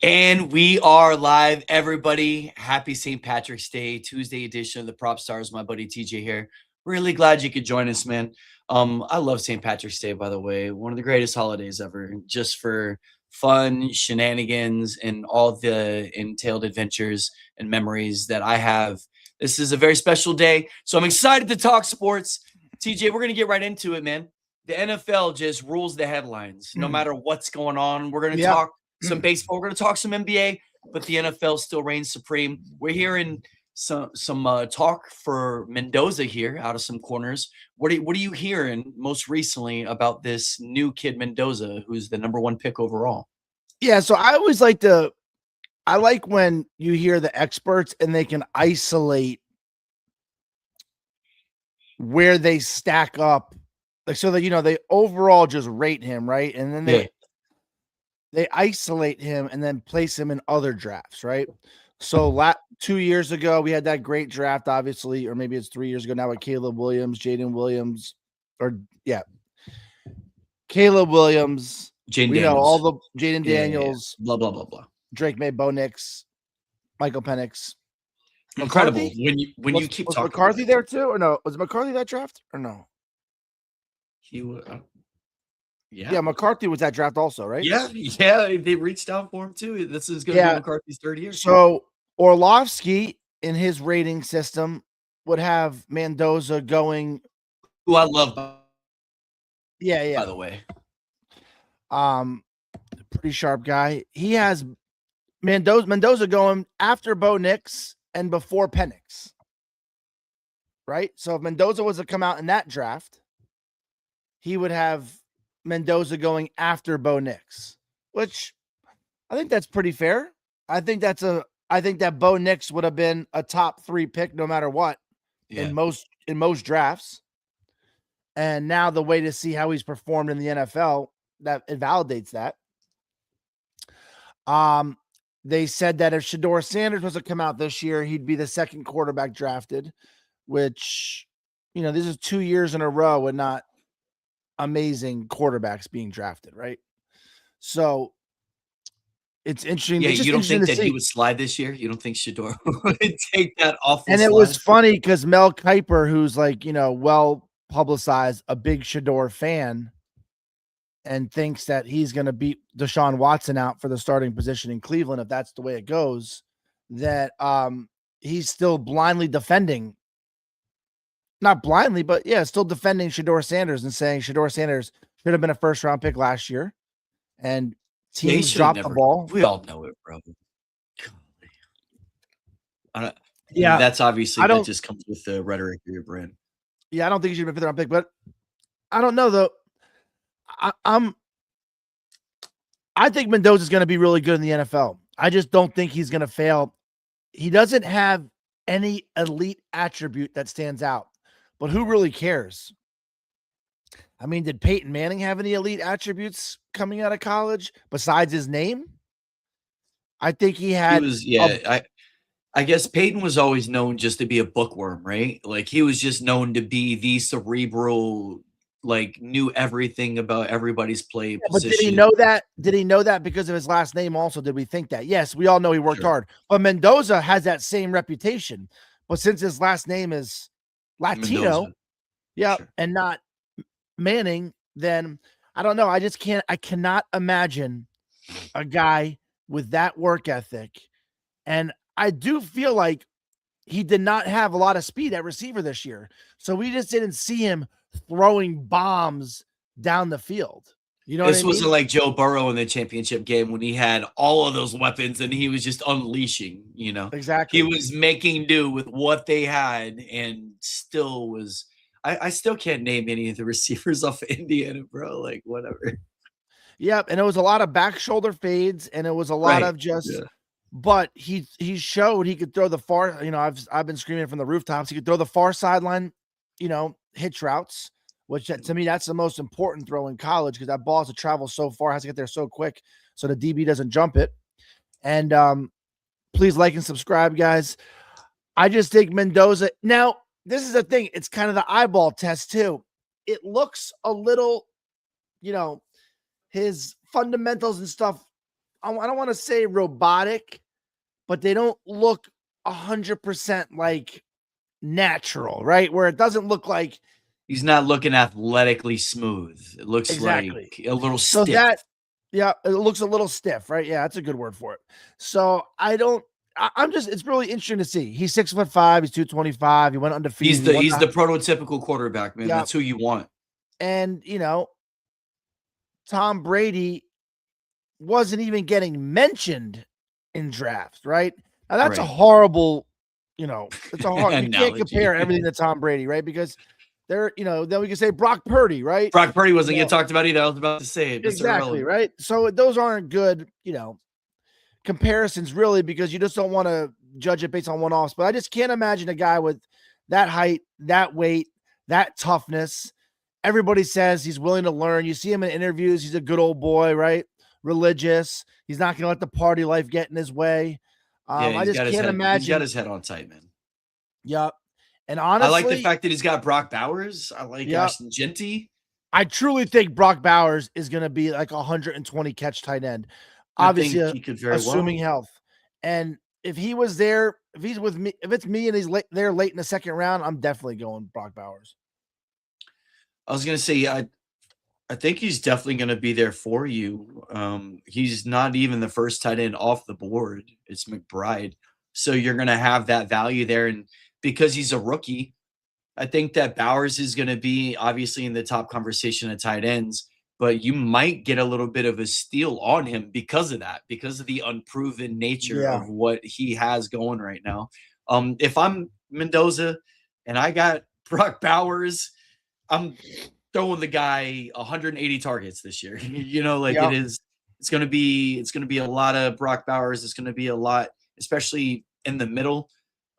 And we are live, everybody. Happy St. Patrick's Day, Tuesday edition of the Prop Stars. My buddy TJ here. Really glad you could join us, man. I love St. Patrick's Day, by the way. One of the greatest holidays ever, just for fun, shenanigans, and all the entailed adventures and memories that I have. This is a very special day, so I'm excited to talk sports. TJ, we're going to get right into it, man. The NFL just rules the headlines, no matter what's going on. We're going to talk some baseball. We're going to talk some NBA, but the NFL still reigns supreme. We're hearing some talk for Mendoza here out of some corners. What are you hearing most recently about this new kid Mendoza, who's the #1 pick overall? Yeah, so I like when you hear the experts and they can isolate where they stack up, like so that they overall just rate him, right? And then they isolate him and then place him in other drafts, right? So 2 years ago, we had that great draft, obviously, or maybe it's 3 years ago now with Caleb Williams, Caleb Williams, Jaden we know Daniels. all the Jaden Daniels, blah blah blah blah. Drake May, Bo Nix, Michael Penix. Incredible. McCarthy? When you keep was talking McCarthy there too, or no? Was McCarthy that draft or no? He was. Yeah, McCarthy was that draft also, right? Yeah, they reached out for him too. This is going to be McCarthy's third year. So Orlovsky in his rating system would have Mendoza going. Who I love. Yeah. By the way, pretty sharp guy. He has Mendoza going after Bo Nix and before Penix. Right? So if Mendoza was to come out in that draft, he would have Mendoza going after Bo Nix, which I think that's pretty fair. I think that Bo Nix would have been a top 3 pick no matter what in most drafts. And now the way to see how he's performed in the NFL, that it validates that. They said that if Shedeur Sanders was to come out this year, he'd be the second quarterback drafted, which, this is 2 years in a row and not amazing quarterbacks being drafted, right? So it's interesting. Yeah, you don't think that he would slide this year? You don't think Shedeur would take that awful And slide? It was funny because Mel Kiper, who's like, well publicized, a big Shedeur fan, and thinks that he's going to beat Deshaun Watson out for the starting position in Cleveland if that's the way it goes, that he's still blindly defending. Not blindly, but still defending Shedeur Sanders and saying Shedeur Sanders should have been a first-round pick last year, and teams dropped the ball. We all know it, bro. That's obviously that just comes with the rhetoric of your brand. Yeah, I don't think he should have been a fifth-round pick, but I don't know though. I think Mendoza's going to be really good in the NFL. I just don't think he's going to fail. He doesn't have any elite attribute that stands out. But who really cares? I mean, did Peyton Manning have any elite attributes coming out of college besides his name? I think he had. I guess Peyton was always known just to be a bookworm, right? Like he was just known to be the cerebral, like knew everything about everybody's play position. But did he know that? Did he know that because of his last name also? Did we think that? Yes, we all know he worked hard. But Mendoza has that same reputation. But since his last name is Latino, and not Manning, then I don't know. I cannot imagine a guy with that work ethic. And I do feel like he did not have a lot of speed at receiver this year. So we just didn't see him throwing bombs down the field. This wasn't like Joe Burrow in the championship game when he had all of those weapons and he was just unleashing, Exactly. He was making do with what they had and still was. I still can't name any of the receivers off of Indiana, bro. Like, whatever. Yep. And it was a lot of back shoulder fades and it was a lot of just, but he showed he could throw the far, I've been screaming from the rooftops. He could throw the far sideline, hitch routes, which to me, that's the most important throw in college because that ball has to travel so far, has to get there so quick so the DB doesn't jump it. And please like and subscribe, guys. I just think Mendoza. Now, this is the thing. It's kind of the eyeball test, too. It looks a little, his fundamentals and stuff don't want to say robotic, but they don't look 100% like natural, right? Where it doesn't look like He's not looking athletically smooth. It looks like exactly. a little So stiff. yeah, it looks a little stiff, right? Yeah, that's a good word for it. So I'm just, it's really interesting to see. He's 6'5", he's 225. He went undefeated. He's the prototypical quarterback, man. Yeah. That's who you want. And, Tom Brady wasn't even getting mentioned in drafts, right? Now that's a horrible, it's a hard, you can't compare everything to Tom Brady, right? Because then we can say Brock Purdy, right? Brock Purdy wasn't getting talked about either. I was about to say it. Exactly, right? So those aren't good, comparisons really, because you just don't want to judge it based on one-offs. But I just can't imagine a guy with that height, that weight, that toughness. Everybody says he's willing to learn. You see him in interviews. He's a good old boy, right? Religious. He's not going to let the party life get in his way. I just can't imagine. He's got his head on tight, man. Yep. And honestly, I like the fact that he's got Brock Bowers. I like Ashton Genty. I truly think Brock Bowers is going to be like 120 catch tight end. Obviously, he could very assuming health. And if he was there, if he's with me, if it's me and he's there late in the second round, I'm definitely going Brock Bowers. I was going to say, I think he's definitely going to be there for you. He's not even the first tight end off the board. It's McBride. So you're going to have that value there. And because he's a rookie, I think that Bowers is going to be obviously in the top conversation of tight ends, but you might get a little bit of a steal on him because of that, because of the unproven nature of what he has going right now. If I'm Mendoza and I got Brock Bowers, I'm throwing the guy 180 targets this year. It's going to be a lot of Brock Bowers. It's going to be a lot, especially in the middle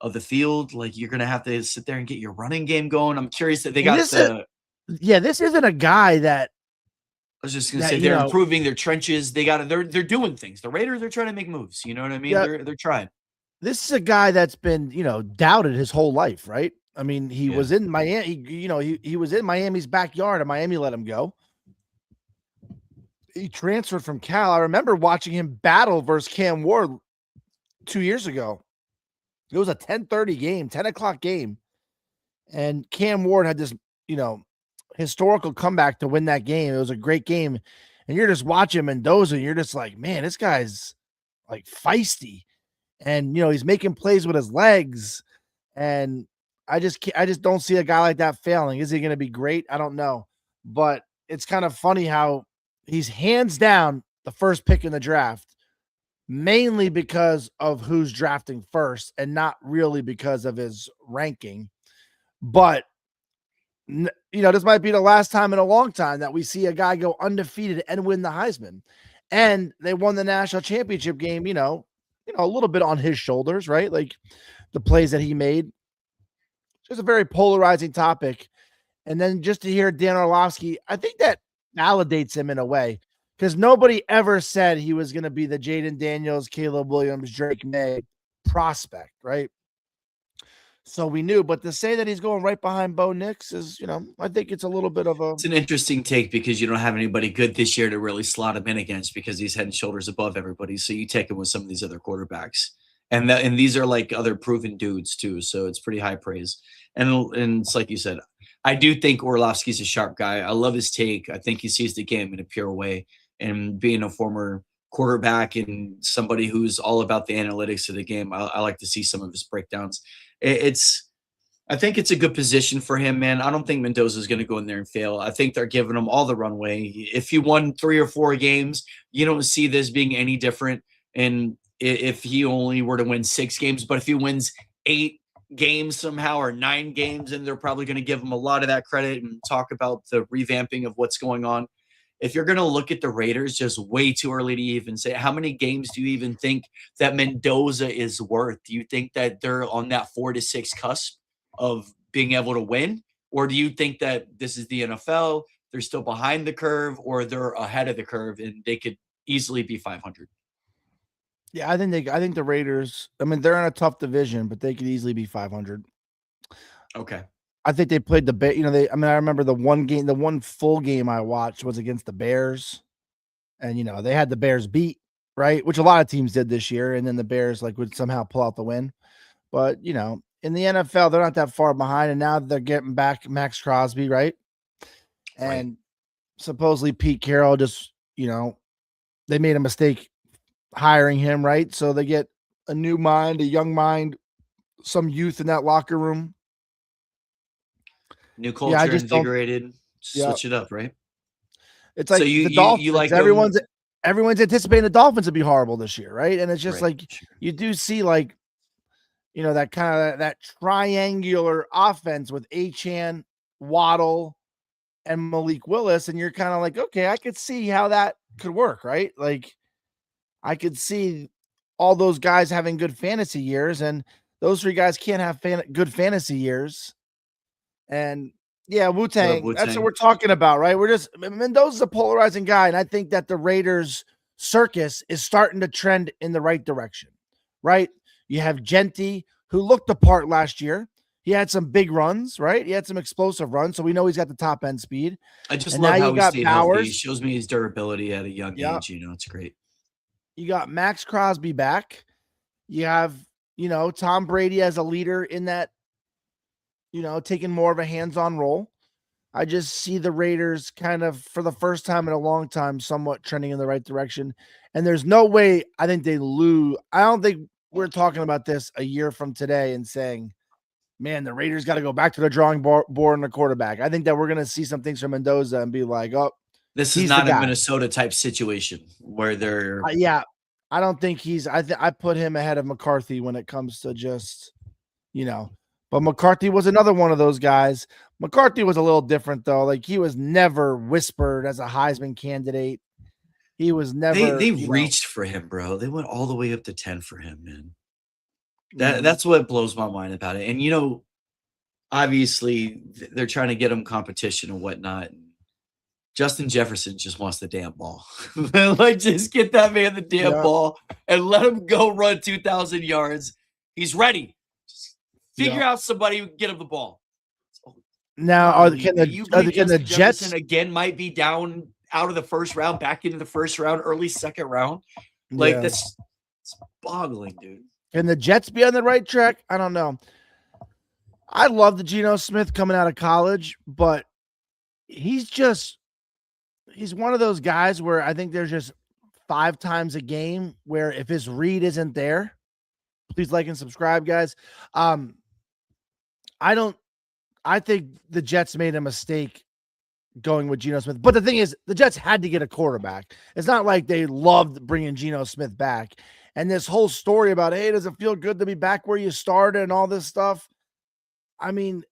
of the field. Like, you're going to have to sit there and get your running game going. I'm curious that they got this isn't a guy that I was just going to say they're improving their trenches. They're doing things. The Raiders are trying to make moves. You know what I mean? They're trying. This is a guy that's been, doubted his whole life, right? I mean, he was in Miami. He was in Miami's backyard, and Miami let him go. He transferred from Cal. I remember watching him battle versus Cam Ward 2 years ago. It was a 10:30 game, 10 o'clock game, and Cam Ward had this, historical comeback to win that game. It was a great game, and you're just watching Mendoza, and you're just like, man, this guy's like feisty, and he's making plays with his legs, and I just don't see a guy like that failing. Is he going to be great? I don't know. But it's kind of funny how he's hands down the first pick in the draft, mainly because of who's drafting first and not really because of his ranking. But, this might be the last time in a long time that we see a guy go undefeated and win the Heisman. And they won the national championship game, a little bit on his shoulders, right? Like the plays that he made. It's a very polarizing topic. And then just to hear Dan Orlovsky, I think that validates him in a way, because nobody ever said he was going to be the Jaden Daniels, Caleb Williams, Drake May prospect, right? So we knew, but to say that he's going right behind Bo Nix is, I think it's a little bit of it's an interesting take, because you don't have anybody good this year to really slot him in against, because he's head and shoulders above everybody. So you take him with some of these other quarterbacks. And these are like other proven dudes too, so it's pretty high praise. And it's like you said, I do think Orlovsky's a sharp guy. I love his take. I think he sees the game in a pure way. And being a former quarterback and somebody who's all about the analytics of the game, I like to see some of his breakdowns. I think it's a good position for him, man. I don't think Mendoza's going to go in there and fail. I think they're giving him all the runway. If he won 3 or 4 games, you don't see this being any different. And if he only were to win 6 games, but if he wins 8 games somehow or 9 games, and they're probably going to give him a lot of that credit and talk about the revamping of what's going on. If you're going to look at the Raiders, just way too early to even say, how many games do you even think that Mendoza is worth? Do you think that they're on that 4 to 6 cusp of being able to win? Or do you think that this is the NFL, they're still behind the curve, or they're ahead of the curve and they could easily be 500? Yeah, I think the Raiders, I mean, they're in a tough division, but they could easily be 500. Okay. I think they played the I remember the one full game I watched was against the Bears, and they had the Bears beat, right? Which a lot of teams did this year, and then the Bears like would somehow pull out the win. But in the NFL, they're not that far behind, and now they're getting back Max Crosby, right? Right. And supposedly Pete Carroll just, they made a mistake hiring him, right? So they get a new mind, a young mind, some youth in that locker room. New Yeah, I culture, just don't. invigorated, Yeah, switch it up, right? it's So like you the you Dolphins. like them, Everyone's anticipating the Dolphins to be horrible this year, right? And it's just right? like Sure. you do see like that kind of that triangular offense with Achan, Waddle, and Malik Willis, and you're kind of like, okay, I could see how that could work, right? Like I could see all those guys having good fantasy years, and those three guys can't have good fantasy years. And yeah, Wu Love Tang, Wu that's what Tang. we're talking about, right? Mendoza's a polarizing guy, and I think that the Raiders circus is starting to trend in the right direction, right? You have Genty, who looked the part last year. He had some big runs, right? He had some explosive runs, so we know he's got the top end speed. I just And now love you how he got stayed healthy. He Bowers. shows me his durability at a young Yeah. age. It's great. You got Max Crosby back. You have, Tom Brady as a leader in that, taking more of a hands-on role. I just see the Raiders kind of for the first time in a long time somewhat trending in the right direction. And there's no way I think they lose. I don't think we're talking about this a year from today and saying, man, the Raiders got to go back to the drawing board on the quarterback. I think that we're going to see some things from Mendoza and be like, oh, This is he's the not a guy. Minnesota type situation where they're Yeah. I don't think he's, I put him ahead of McCarthy when it comes to just, but McCarthy was another one of those guys. McCarthy was a little different though. Like he was never whispered as a Heisman candidate. He was never, they reached for him, bro. They went all the way up to 10 for him, man. Mhm. That's what blows my mind about it. And obviously they're trying to get him competition and whatnot. Justin Jefferson just wants the damn ball. Like, just get that man the damn ball and let him go run 2,000 yards. He's ready. Just figure out somebody who can get him the ball. Now, Do you believe can the Justin Jets Jefferson again might be down out of the first round, back into the first round, early second round? Like, that's it's boggling, dude. Can the Jets be on the right track? I don't know. I love the Geno Smith coming out of college, but he's one of those guys where I think there's just 5 times a game where if his read isn't there, please like and subscribe, guys. I think the Jets made a mistake going with Geno Smith. But the thing is, the Jets had to get a quarterback. It's not like they loved bringing Geno Smith back. And this whole story about, hey, does it feel good to be back where you started and all this stuff? I mean,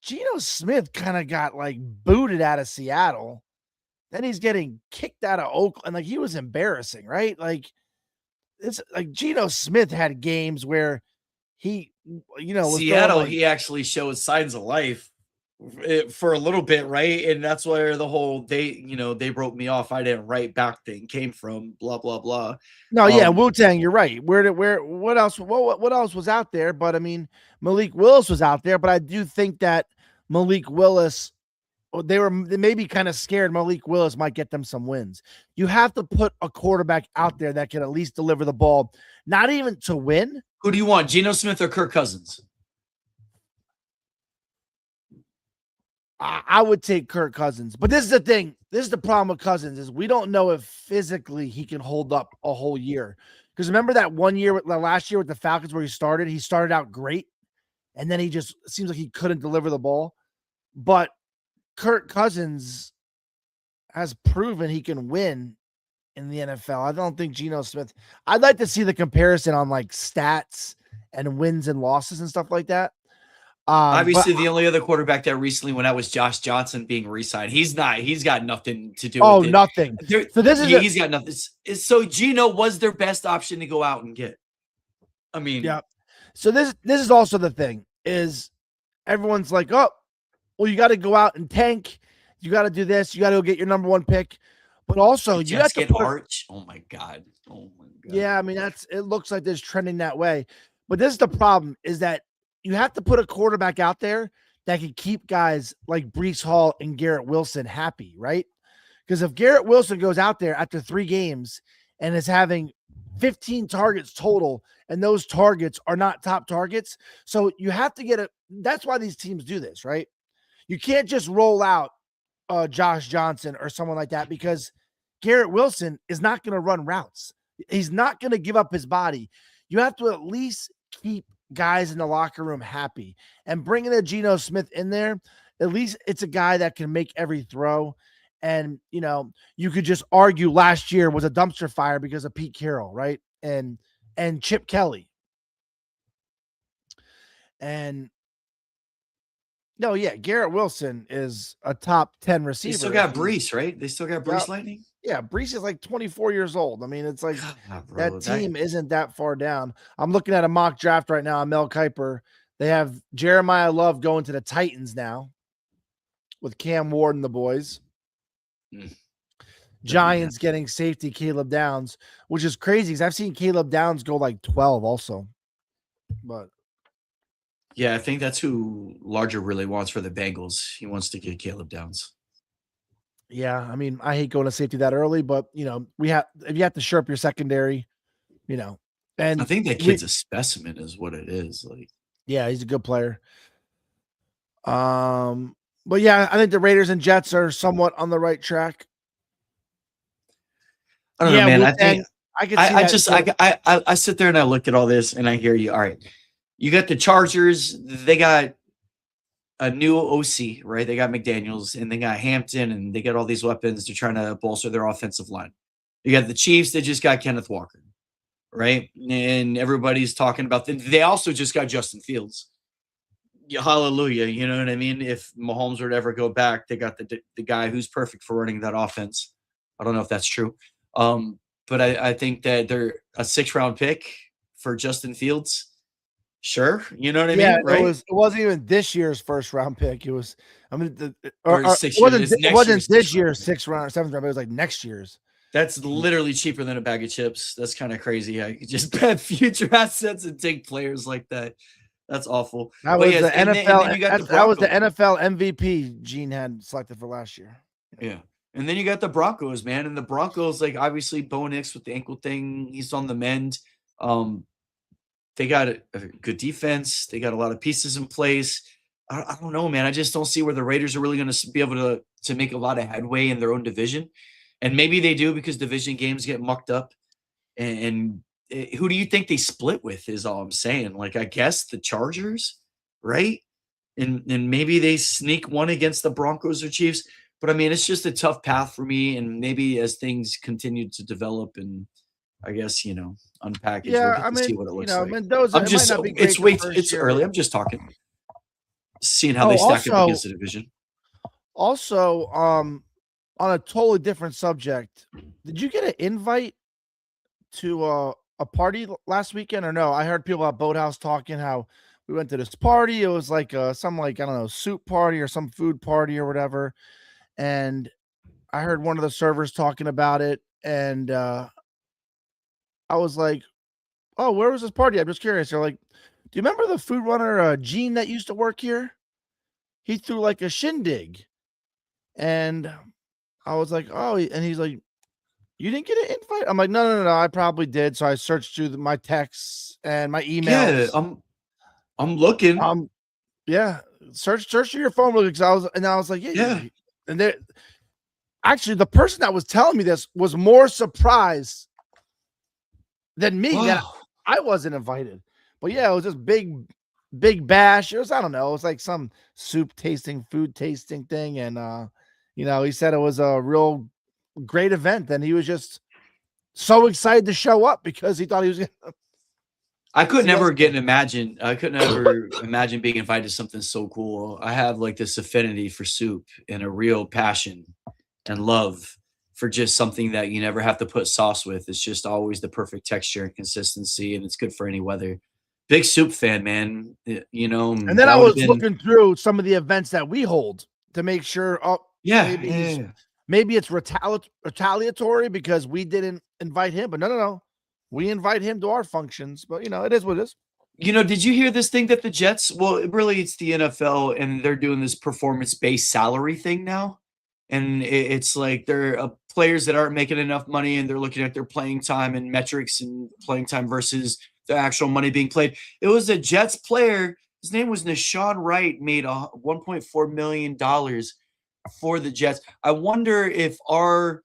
Geno Smith kind of got like booted out of Seattle. Then he's getting kicked out of Oakland. Like he was embarrassing, right? Like it's like Geno Smith had games where he, was Seattle, he actually shows signs of life for a little bit, right? And that's where the whole they broke me off, I didn't write back thing came from. Blah blah blah. No, yeah, Wu Tang, you're right. What else? What else was out there? But I mean, Malik Willis was out there. But I do think that Malik Willis, they may be kind of scared Malik Willis might get them some wins. You have to put a quarterback out there that can at least deliver the ball, not even to win. Who do you want, Geno Smith or Kirk Cousins? I would take Kirk Cousins. But this is the thing. This is the problem with Cousins is we don't know if physically he can hold up a whole year. Because remember that one year, last year with the Falcons where he started out great. And then he just seems like he couldn't deliver the ball. But Kirk Cousins has proven he can win in the NFL. I don't think Geno Smith. I'd like to see the comparison on like stats and wins and losses and stuff like that. Obviously, the only other quarterback that recently went out was Josh Johnson being re-signed. He's got nothing to do with it. Nothing. So he's got nothing. So Geno was their best option to go out and get. I mean, yeah. So this is also the thing is everyone's like, oh, well, you got to go out and tank. You got to do this. You got to go get your number 1 pick. But also, you have to get Arch. Oh my god. Yeah, I mean it looks like there's trending that way. But this is the problem: is that you have to put a quarterback out there that can keep guys like Breece Hall and Garrett Wilson happy, right? Because if Garrett Wilson goes out there after 3 games and is having 15 targets total, and those targets are not top targets. So you have to get it. That's why these teams do this, right? You can't just roll out Josh Johnson or someone like that, because Garrett Wilson is not going to run routes. He's not going to give up his body. You have to at least keep guys in the locker room happy, and bringing a Geno Smith in there, at least it's a guy that can make every throw. And, you could just argue last year was a dumpster fire because of Pete Carroll, right? And Chip Kelly. And no, yeah, Garrett Wilson is a top 10 receiver. They still got Brees, right? They still got Brees Lightning? Yeah, Brees is like 24 years old. I mean, it's like bro, that team isn't that far down. I'm looking at a mock draft right now on Mel Kiper. They have Jeremiah Love going to the Titans now with Cam Ward and the boys. Giants getting safety Caleb Downs, which is crazy because I've seen Caleb Downs go like 12 also. But yeah, I think that's who Larger really wants for the Bengals. He wants to get Caleb Downs. Yeah, I mean, I hate going to safety that early, but if you have to shore up your secondary, and I think that kid's a specimen is what it is. Like, yeah, he's a good player. But yeah, I think the Raiders and Jets are somewhat on the right track. I don't know, man. I think I sit there and I look at all this and I hear you. All right, you got the Chargers. They got a new OC, right? They got McDaniels and they got Hampton and they got all these weapons. They're trying to bolster their offensive line. You got the Chiefs. They just got Kenneth Walker, right? And everybody's talking about them. They also just got Justin Fields. Yeah, hallelujah. You know what I mean? If Mahomes were to ever go back, they got the guy who's perfect for running that offense. I don't know if that's true. But I think that they're a 6th-round pick for Justin Fields. Sure. You know what I mean? Right? It wasn't even this year's 1st-round pick. It was, it wasn't this year's 6th round or 7th round, but it was like next year's. That's literally cheaper than a bag of chips. That's kind of crazy. I could just bet future assets and take players like that. That's awful. That was the NFL. That was the NFL MVP Gene had selected for last year. Yeah. And then you got the Broncos, man. And the Broncos, like, obviously Bo Nix with the ankle thing, he's on the mend. They got a good defense. They got a lot of pieces in place. I don't know, man. I just don't see where the Raiders are really going to be able to make a lot of headway in their own division. And maybe they do because division games get mucked up. And who do you think they split with is all I'm saying. Like, I guess the Chargers, right? And maybe they sneak one against the Broncos or Chiefs. But, I mean, it's just a tough path for me. And maybe as things continue to develop and, I guess, unpackage, we'll get to see what it looks like. Mendoza, it's early. I'm just talking. Seeing how they stack up against the division. Also, on a totally different subject, did you get an invite to a party last weekend or no? I heard people at Boathouse talking how we went to this party. It was like some I don't know, soup party or some food party or whatever. And I heard one of the servers talking about it, and I was like, "Oh, where was this party?" I'm just curious. They're like, "Do you remember the food runner Gene that used to work here? He threw like a shindig." And I was like, "Oh," and he's like, "You didn't get an invite?" I'm like, No. I probably did." So I searched through my texts and my emails. Yeah, I'm looking. Yeah, search through your phone because I was like, yeah. And actually, the person that was telling me this was more surprised than me that I wasn't invited. But yeah, it was just big bash. It was, I don't know, it was like some food tasting thing. And he said it was a real great event, and he was just so excited to show up because he thought he was gonna I could never imagine being invited to something so cool. I have like this affinity for soup and a real passion and love for just something that you never have to put sauce with. It's just always the perfect texture and consistency, and it's good for any weather. Big soup fan, man. And then I was looking through some of the events that we hold to make sure. Maybe it's retaliatory because we didn't invite him, but no. We invite him to our functions, but it is what it is. Did you hear this thing that the Jets, well, really it's the NFL, and they're doing this performance-based salary thing now? and it's like they're players that aren't making enough money, and they're looking at their playing time and metrics and playing time versus the actual money being played. It was a Jets player. His name was Nashawn Wright, made $1.4 million for the Jets. I wonder if our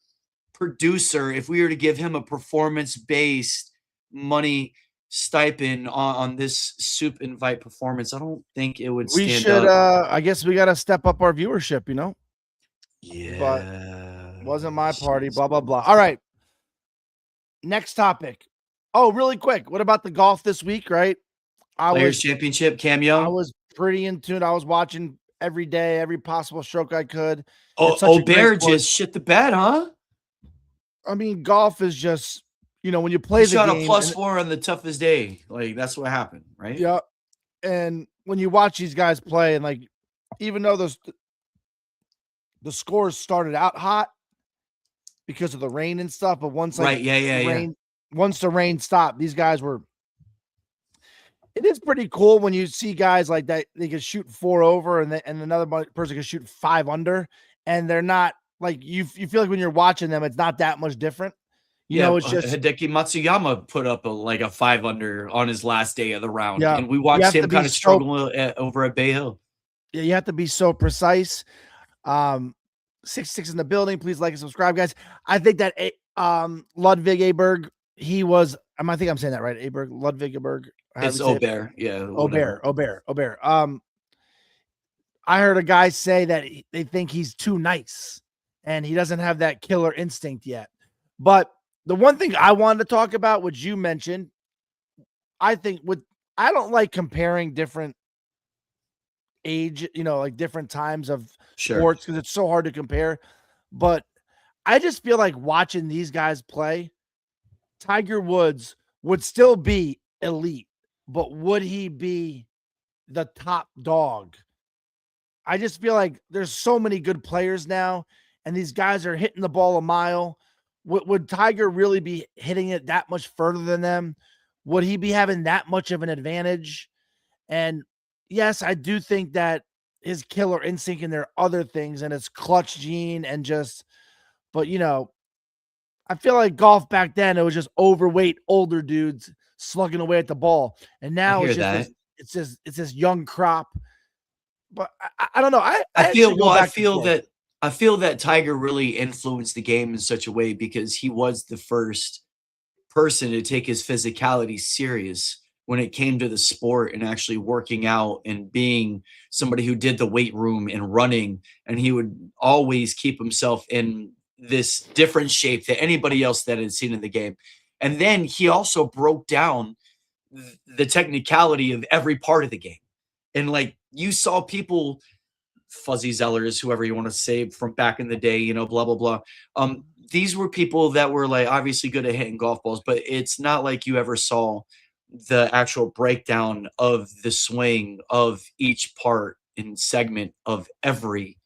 producer, if we were to give him a performance based money stipend on this soup invite performance, I don't think it would We stand should up. I guess we gotta step up our viewership, but Yeah. wasn't my party, blah blah blah. All right. Next topic. Oh, really quick. What about the golf this week, right? I Players was Championship, Cam I Young. was pretty in tune. I was watching every day, every possible stroke I could. Oh, It's such a great Bear sport. just shit the bed, huh? I mean, golf is just, when you He play the shot a game plus and 4 on the toughest day. Like, that's what happened, right? yeah, and when you watch these guys play and like even though the scores started out hot because of the rain and stuff, but Right. Yeah. Yeah. Yeah. once the rain stopped, these guys were it is pretty cool when you see guys like that. They can shoot 4 over and another person can shoot 5 under, and they're not like you feel like when you're watching them, it's not that much different. Yeah. It's just Hideki Matsuyama put up like a 5 under on his last day of the round, yeah, and we you watched have to him be kind of so struggle over at Bay Hill. yeah, you have to be so precise. 66 in the building. Please like and subscribe, guys. I think that Ludwig Aberg, he was I think I'm saying that right. Aberg, Ludwig Aberg. It's Obear. Yeah. Whatever. Aubert. I heard a guy say that they think he's too nice and he doesn't have that killer instinct yet. But the one thing I wanted to talk about, which you mentioned, I don't like comparing different age, like different times of Sure. sports because it's so hard to compare. But I just feel like watching these guys play, Tiger Woods would still be elite, but would he be the top dog? I just feel like there's so many good players now, and these guys are hitting the ball a mile. Would Tiger really be hitting it that much further than them? Would he be having that much of an advantage? And yes, I do think that his killer instinct and there are other things and his clutch gene and but I feel like golf back then, it was just overweight older dudes slugging away at the ball. And I now hear it's just that. it's this young crop. But I don't know. I I actually feel go well. back and forth. I feel that Tiger really influenced the game in such a way because he was the first person to take his physicality serious when it came to the sport and actually working out and being somebody who did the weight room and running. And he would always keep himself in this different shape than anybody else that had seen in the game. And then he also broke down the technicality of every part of the game. And like you saw people, Fuzzy Zellers, whoever you want to say from back in the day, blah, blah, blah. These were people that were like obviously good at hitting golf balls, but it's not like you ever saw the actual breakdown of the swing of each part and segment of every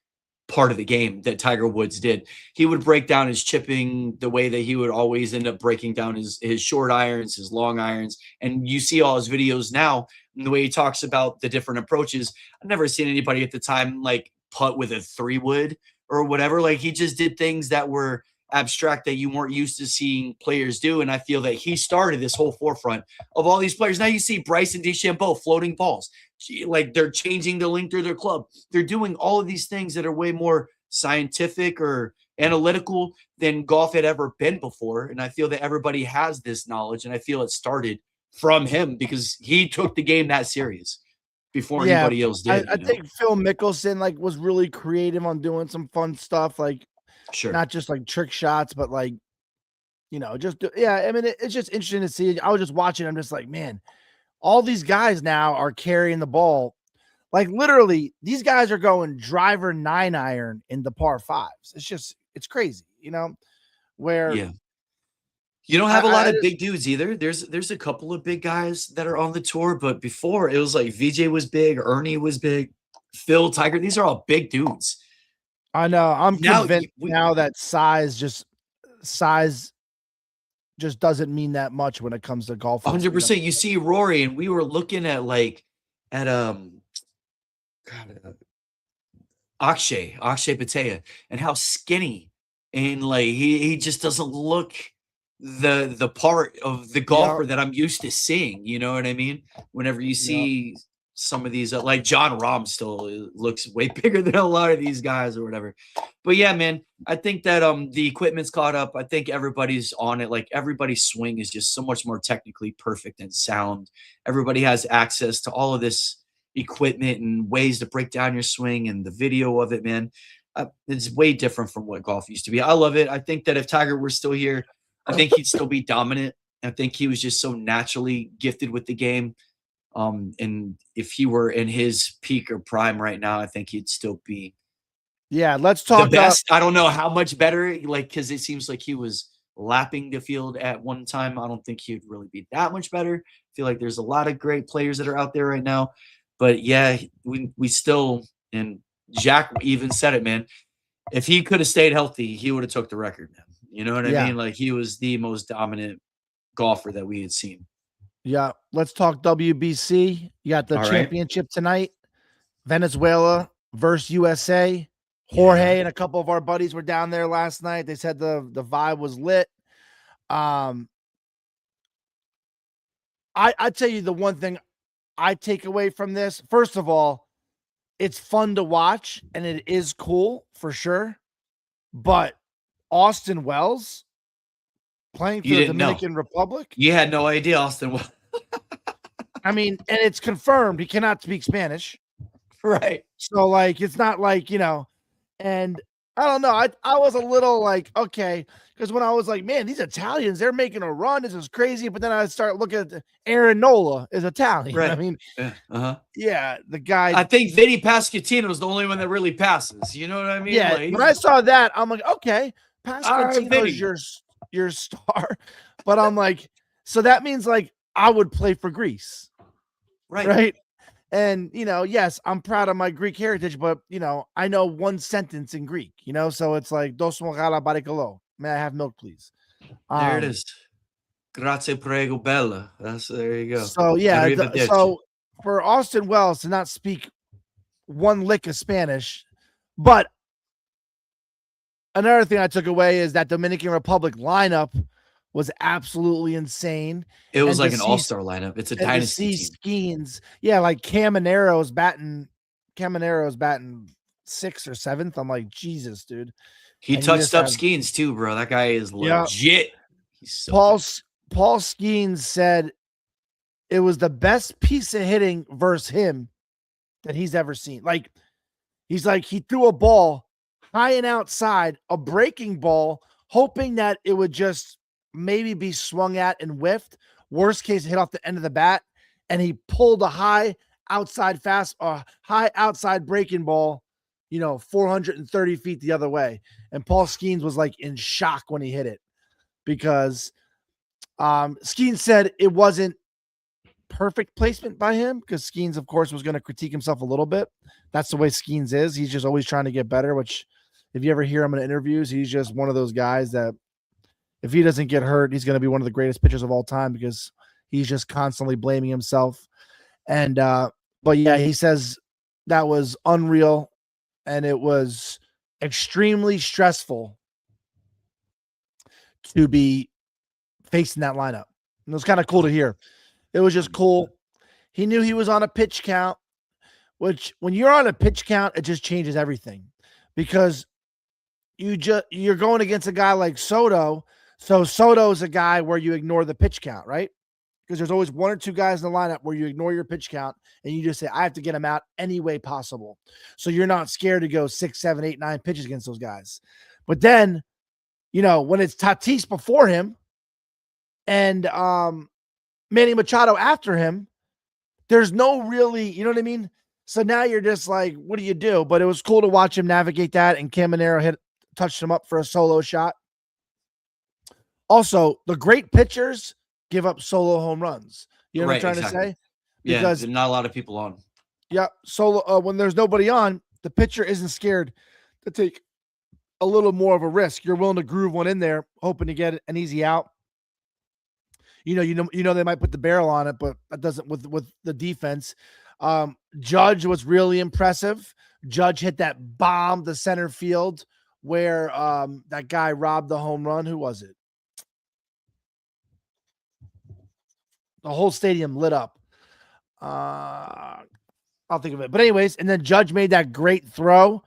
part of the game that Tiger Woods did. He would break down his chipping the way that he would always end up breaking down his short irons, his long irons. And you see all his videos now and the way he talks about the different approaches. I've never seen anybody at the time like putt with a 3-wood or whatever. Like he just did things that were abstract that you weren't used to seeing players do. And I feel that he started this whole forefront of all these players. Now you see Bryson DeChambeau floating balls. Like they're changing the length of their club. They're doing all of these things that are way more scientific or analytical than golf had ever been before. And I feel that everybody has this knowledge. And I feel it started from him because he took the game that serious before Yeah, anybody else did. I think Phil Mickelson was really creative on doing some fun stuff, Sure. not just like trick shots, but yeah. I mean, it's just interesting to see. I was just watching. I'm just like, man, all these guys now are carrying the ball. Like literally, these guys are going driver 9-iron in the par 5s. It's crazy, where Yeah. You don't have a lot of just, big dudes either. There's a couple of big guys that are on the tour, but before it was like VJ was big, Ernie was big, Phil, Tiger. These are all big dudes. I know. I'm Now convinced now that size just doesn't mean that much when it comes to golf. 100%. You see Rory, and we were looking at God, Akshay Patea, and how skinny and like he just doesn't look the part of the Yeah, golfer that I'm used to seeing. You know what I mean? Whenever you yeah, see some of these, like John Rahm, still looks way bigger than a lot of these guys or whatever. But yeah, man, I think that the equipment's caught up. I think everybody's on it. Like everybody's swing is just so much more technically perfect and sound. Everybody has access to all of this equipment and ways to break down your swing and the video of it, man. It's way different from what golf used to be. I love it. I think that if Tiger were still here, I think he'd still be dominant. I think he was just so naturally gifted with the game. And if he were in his peak or prime right now, I think he'd still be yeah. Let's the talk. best. I don't know how much better, like, because it seems like he was lapping the field at one time. I don't think he'd really be that much better. I feel like there's a lot of great players that are out there right now. But yeah, we still, and Jack even said it, man. If he could have stayed healthy, he would have took the record, man. You know what I Yeah, mean? Like he was the most dominant golfer that we had seen. yeah. Let's talk WBC. You got the All right. championship tonight. Venezuela versus USA. Yeah. Jorge and a couple of our buddies were down there last night. They said the vibe was lit. Um, I tell you the one thing I take away from this. First of all, it's fun to watch and it is cool for sure. But Austin Wells playing You for the didn't know. Dominican Republic. You had no idea, Austin. I mean, and it's confirmed he cannot speak Spanish. Right. So like it's not like, and I don't know. I was a little like, okay, because when I was like, man, these Italians, they're making a run. This is crazy. But then I start looking at Aaron Nola is Italian. I Right. mean, Yeah. Uh-huh. yeah, the guy. I think Vinny Pasquantino is the only one that really passes. You know what I mean? Yeah, Like, when I saw that, I'm like, okay, all right, Pasquantino's Vinny. your star. But I'm like, so that means like I would play for Greece, Right. right? And yes, I'm proud of my Greek heritage, but I know one sentence in Greek, so it's like dos mogala barikalo. May I have milk, please? There it Um, is. Grazie prego bella. There you go. so yeah, Arrivederci. so for Austin Wells to not speak one lick of Spanish, but another thing I took away is that Dominican Republic lineup was absolutely insane. It was And to like an see all-star lineup. It's a and to dynasty see team. Skeens, yeah, like Camanero's batting 6th or 7th. I'm like, Jesus, dude. He And you touched just up have Skeens too, bro. That guy is yeah. legit. He's so Paul good. Paul Skeens said it was the best piece of hitting versus him that he's ever seen. Like he's like he threw a ball high and outside, a breaking ball, hoping that it would just maybe be swung at and whiffed. Worst case, hit off the end of the bat, and he pulled a high outside breaking ball, 430 feet the other way. And Paul Skeens was like in shock when he hit it because Skeens said it wasn't perfect placement by him because Skeens, of course, was going to critique himself a little bit. That's the way Skeens is. He's just always trying to get better, which if you ever hear him in interviews, he's just one of those guys that if he doesn't get hurt, he's going to be one of the greatest pitchers of all time because he's just constantly blaming himself. And, but yeah, he says that was unreal and it was extremely stressful to be facing that lineup. And it was kind of cool to hear. It was just cool. He knew he was on a pitch count, which when you're on a pitch count, it just changes everything because you're going against a guy like Soto. So Soto is a guy where you ignore the pitch count, right? Because there's always one or two guys in the lineup where you ignore your pitch count and you just say, I have to get him out any way possible. So you're not scared to go 6, 7, 8, 9 pitches against those guys. But then, when it's Tatis before him and Manny Machado after him, there's no really, you know what I mean? So now you're just like, what do you do? But it was cool to watch him navigate that, and Caminero touched him up for a solo shot. Also, the great pitchers give up solo home runs. You know what I'm trying to say? Because there's not a lot of people on. Yeah, solo when there's nobody on, the pitcher isn't scared to take a little more of a risk. You're willing to groove one in there, hoping to get an easy out. You know they might put the barrel on it, but that doesn't with the defense. Judge was really impressive Judge hit that bomb to center field where that guy robbed the home run. Who was it? The whole stadium lit up. I'll think of it. But anyways, and then Judge made that great throw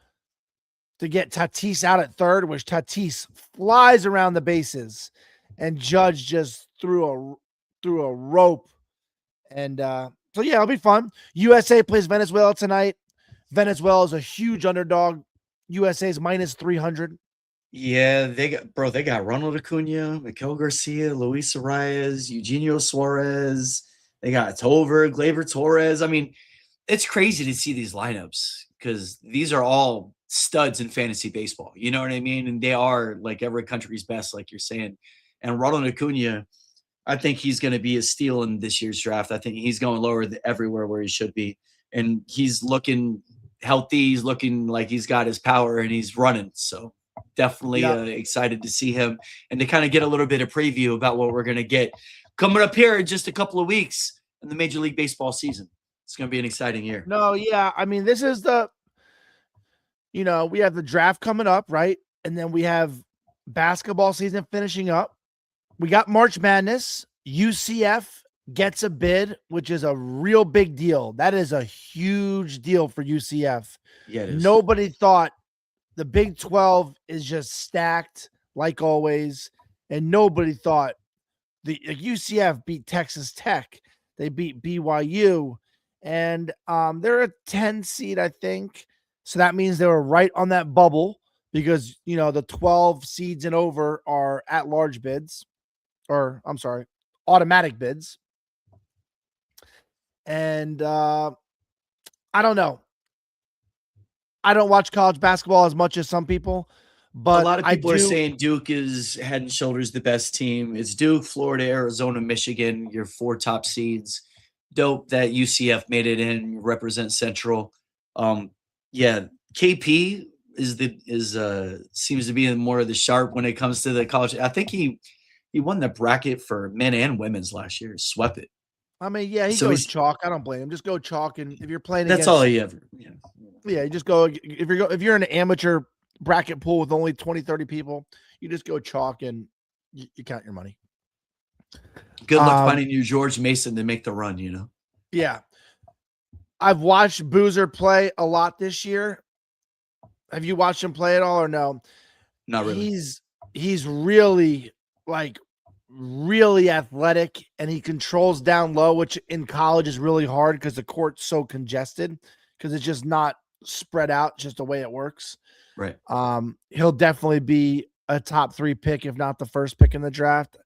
to get Tatis out at third, which Tatis flies around the bases, and Judge just threw a rope. And so yeah, it'll be fun. USA plays Venezuela tonight. Venezuela is a huge underdog. USA's minus 300. Yeah, they got Ronald Acuna, Miguel Garcia, Luis Arias, Eugenio Suarez. They got Tover, Gleyber Torres. I mean, it's crazy to see these lineups because these are all studs in fantasy baseball. You know what I mean? And they are like every country's best, like you're saying. And Ronald Acuna, I think he's going to be a steal in this year's draft. I think he's going lower everywhere where he should be. And he's looking healthy. He's looking like he's got his power and he's running. So definitely excited to see him and to kind of get a little bit of preview about what we're going to get coming up here in just a couple of weeks in the Major League Baseball season. It's going to be an exciting year. No, yeah. I mean, this is we have the draft coming up, right? And then we have basketball season finishing up. We got March Madness. UCF gets a bid, which is a real big deal. That is a huge deal for UCF. Yeah, it is. Nobody thought the Big 12 is just stacked like always. And nobody thought the UCF beat Texas Tech. They beat BYU. And they're a 10 seed, I think. So that means they were right on that bubble because, the 12 seeds and over are at-large bids. Or, I'm sorry, automatic bids. And I don't know. I don't watch college basketball as much as some people, but a lot of people are saying Duke is head and shoulders the best team. It's Duke, Florida, Arizona, Michigan, your 4 top seeds. Dope that UCF made it in, represent Central. Yeah, KP seems to be more of the sharp when it comes to the college. I think he won the bracket for men and women's last year. Swept it. I mean, yeah, he goes chalk. I don't blame him. Just go chalk, and if you're playing, that's all he ever. Yeah, you just go. If you're in an amateur bracket pool with only 20, 30 people, you just go chalk and you count your money. Good luck finding your George Mason to make the run. Yeah, I've watched Boozer play a lot this year. Have you watched him play at all or no? Not really. He's really really athletic, and he controls down low, which in college is really hard because the court's so congested because it's just not spread out, just the way it works. Right. He'll definitely be a top 3 pick, if not the first pick in the draft.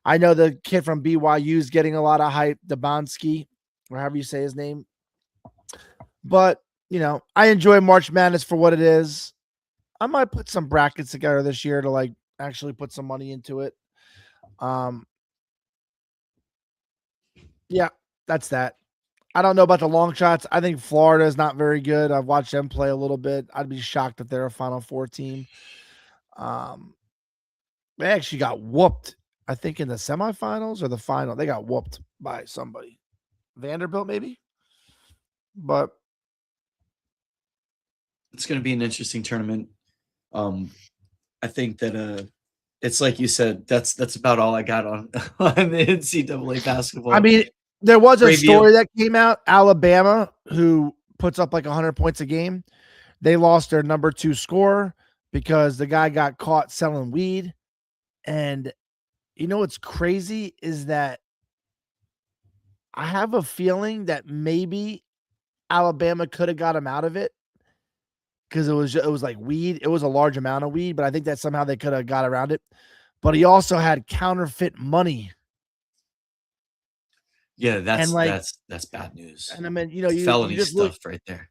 I know the kid from BYU is getting a lot of hype, Dabansky, or however you say his name. But, I enjoy March Madness for what it is. I might put some brackets together this year to actually put some money into it. Yeah, that's that. I don't know about the long shots. I think Florida is not very good. I've watched them play a little bit. I'd be shocked if they're a Final Four team. They actually got whooped, I think, in the semifinals or the final. They got whooped by somebody. Vanderbilt, maybe? But it's going to be an interesting tournament. I think that it's like you said, that's about all I got on the NCAA basketball. I mean, there was a story that came out. Alabama, who puts up 100 points a game, they lost their number 2 scorer because the guy got caught selling weed. And what's crazy is that I have a feeling that maybe Alabama could have got him out of it because it was like weed. It was a large amount of weed, but I think that somehow they could have got around it. But he also had counterfeit money. Yeah, that's bad news. And I mean, felony stuff right there.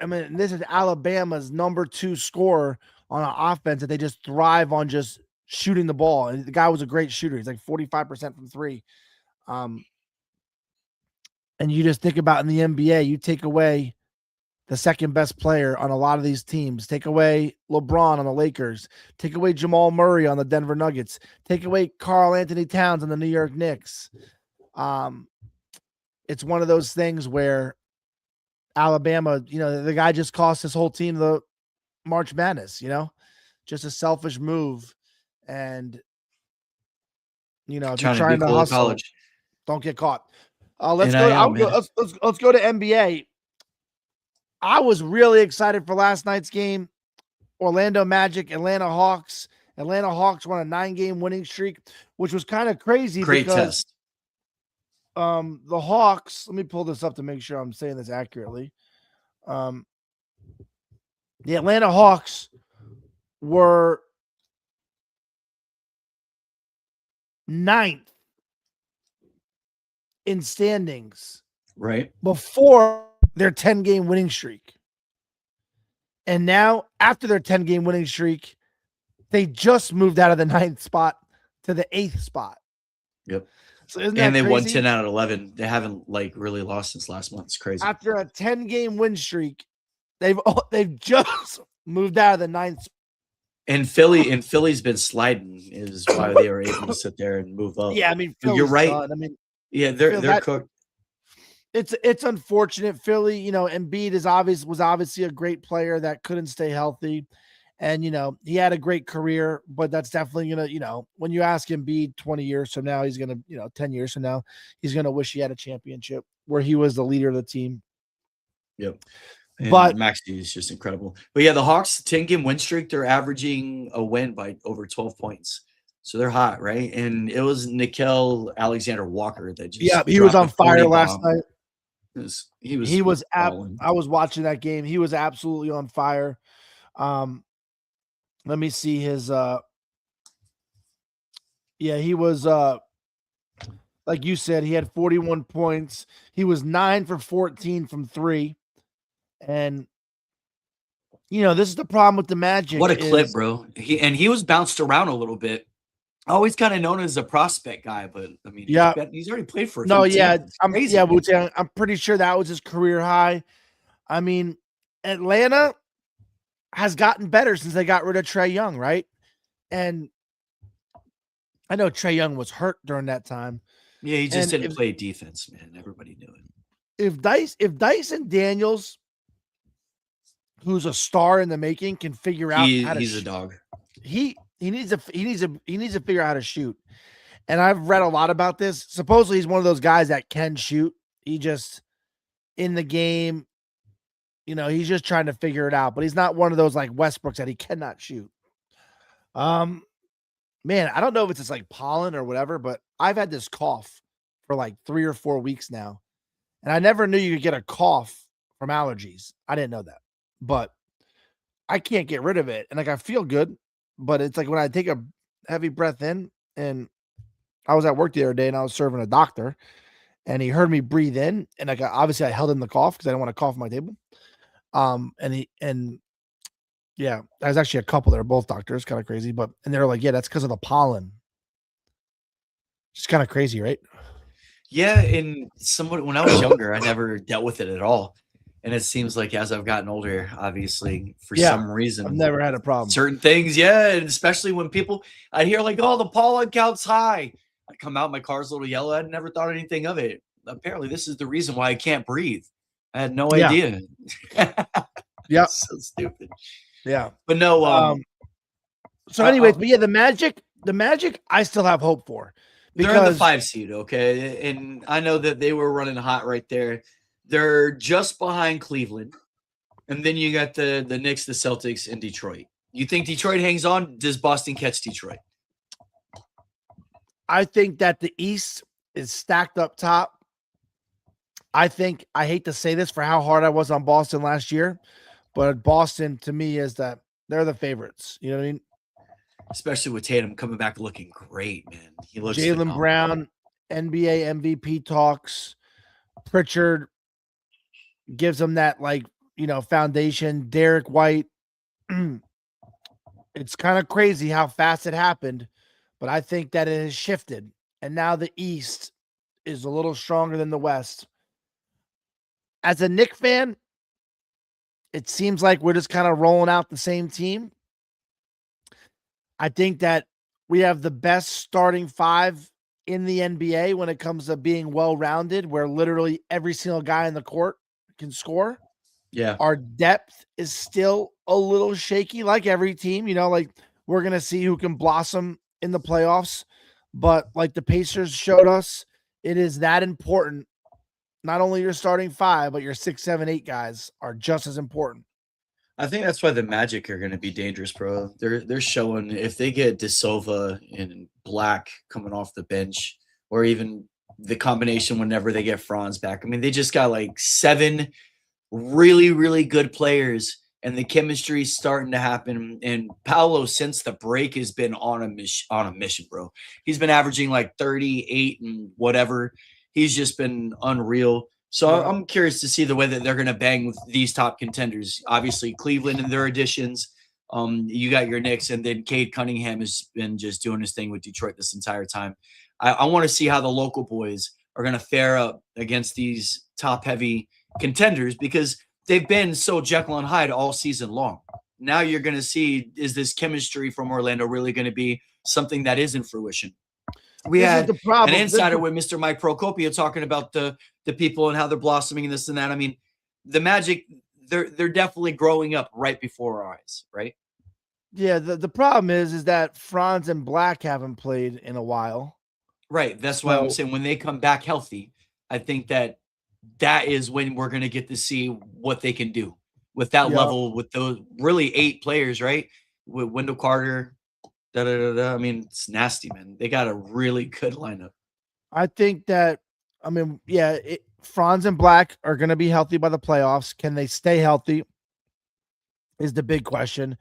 I mean, this is Alabama's number 2 scorer on an offense that they just thrive on just shooting the ball. And the guy was a great shooter. He's 45% from 3. And you just think about in the NBA, you take away the second best player on a lot of these teams, take away LeBron on the Lakers, take away Jamal Murray on the Denver Nuggets, take away Karl Anthony Towns on the New York Knicks. It's one of those things where Alabama, the guy just cost his whole team the March Madness, just a selfish move. And, if you're Trying to be trying to cool at hustle, college. don't get caught. Let's go. NIL, man. Let's go to NBA. I was really excited for last night's game. Orlando Magic, Atlanta Hawks. Atlanta Hawks won a 9-game winning streak, which was kind of crazy Great because test. the Hawks, let me pull this up to make sure I'm saying this accurately. The Atlanta Hawks were 9th in standings Right. before their 10-game winning streak. And now, after their 10-game winning streak, they just moved out of the 9th spot to the 8th spot. Yep. So isn't And that they crazy? won 10 out of 11. They haven't really lost since last month. It's crazy. After a 10-game win streak, they've just moved out of the 9th spot. And Philly's been sliding is why they were able to sit there and move up. Yeah, I mean, you're right. done. I mean, yeah, they're cooked. It's unfortunate. Philly, Embiid was obviously a great player that couldn't stay healthy. And, he had a great career, but that's definitely going to, when you ask Embiid 20 years from now, he's going to, 10 years from now, he's going to wish he had a championship where he was the leader of the team. Yep. And but Maxey is just incredible. But yeah, the Hawks 10-game win streak, they're averaging a win by over 12 points. So they're hot, right? And it was Nickeil Alexander-Walker that just he was on fire last bomb. night. He was I was watching that game. He was absolutely on fire. Let me see his he was like you said, he had 41 points. He was 9 for 14 from 3. And this is the problem with the Magic. What a clip, bro. He was bounced around a little bit. Always kind of known as a prospect guy, but I mean, he's already played for a few teams. I'm pretty sure that was his career high. I mean, Atlanta has gotten better since they got rid of Trae Young, right? And I know Trae Young was hurt during that time. Yeah, he just didn't play defense, man. Everybody knew it. If Dyson Daniels, who's a star in the making, can figure out how to he's a dog. He needs to figure out how to shoot. And I've read a lot about this. Supposedly he's one of those guys that can shoot. He just in the game, he's just trying to figure it out, but he's not one of those like Westbrooks that he cannot shoot. Man, I don't know if it's just like pollen or whatever, but I've had this cough for like 3 or 4 weeks now. And I never knew you could get a cough from allergies. I didn't know that, but I can't get rid of it. And like, I feel good, but it's like when I take a heavy breath in, and I was at work the other day and I was serving a doctor and he heard me breathe in, and like, obviously I held in the cough because I didn't want to cough at my table. Yeah, there's actually a couple that are both doctors, kind of crazy, and they're like, yeah, that's because of the pollen. It's kind of crazy, right? Yeah, and when I was younger, I never dealt with it at all. And it seems like as I've gotten older, obviously, for some reason, I've never had a problem. Certain things, and especially when I'd hear like, oh, the pollen count's high. I come out, my car's a little yellow. I'd never thought anything of it. Apparently, this is the reason why I can't breathe. I had no idea. Yeah. So stupid. Yeah. But no. So anyways, but yeah, the Magic, I still have hope for. They're in the 5 seed, okay? And I know that they were running hot right there. They're just behind Cleveland. And then you got the Knicks, the Celtics, and Detroit. You think Detroit hangs on? Does Boston catch Detroit? I think that the East is stacked up top. I hate to say this for how hard I was on Boston last year, but Boston to me is that they're the favorites. You know what I mean? Especially with Tatum coming back looking great, man. He looks Jaylen Brown, NBA MVP talks. Pritchard gives them that foundation. Derek White. It's kind of crazy how fast it happened, but I think that it has shifted. And now the East is a little stronger than the West. As a Knicks fan, it seems like we're just kind of rolling out the same team. I think that we have the best starting 5 in the NBA when it comes to being well-rounded, where literally every single guy in the court can score. Yeah. Our depth is still a little shaky, like every team. Like we're gonna see who can blossom in the playoffs. But like the Pacers showed us, it is that important. Not only your starting five, but your 6, 7, 8 guys are just as important. I think that's why the Magic are going to be dangerous, bro. They're showing if they get De Silva and Black coming off the bench, or even the combination whenever they get Franz back. I mean, they just got like 7 really, really good players, and the chemistry's starting to happen. And Paolo, since the break, has been on a mission, bro. He's been averaging like 38 and whatever. He's just been unreal. So Yeah. I'm curious to see the way that they're going to bang with these top contenders. Obviously, Cleveland and their additions. You got your Knicks, and then Cade Cunningham has been just doing his thing with Detroit this entire time. I want to see how the local boys are going to fare up against these top-heavy contenders because they've been so Jekyll and Hyde all season long. Now you're going to see, is this chemistry from Orlando really going to be something that is in fruition? We This is had the problem. an insider with Mr. Mike Procopio talking about the people and how they're blossoming and this and that. I mean, the Magic, they're definitely growing up right before our eyes, right? Yeah, the problem is that Franz and Black haven't played in a while. Right. That's why I'm saying when they come back healthy, I think that is when we're going to get to see what they can do with that level, with those really 8 players, right? With Wendell Carter, I mean, it's nasty, man. They got a really good lineup. I think that, I mean, yeah, Franz and Black are going to be healthy by the playoffs. Can they stay healthy? Is the big question.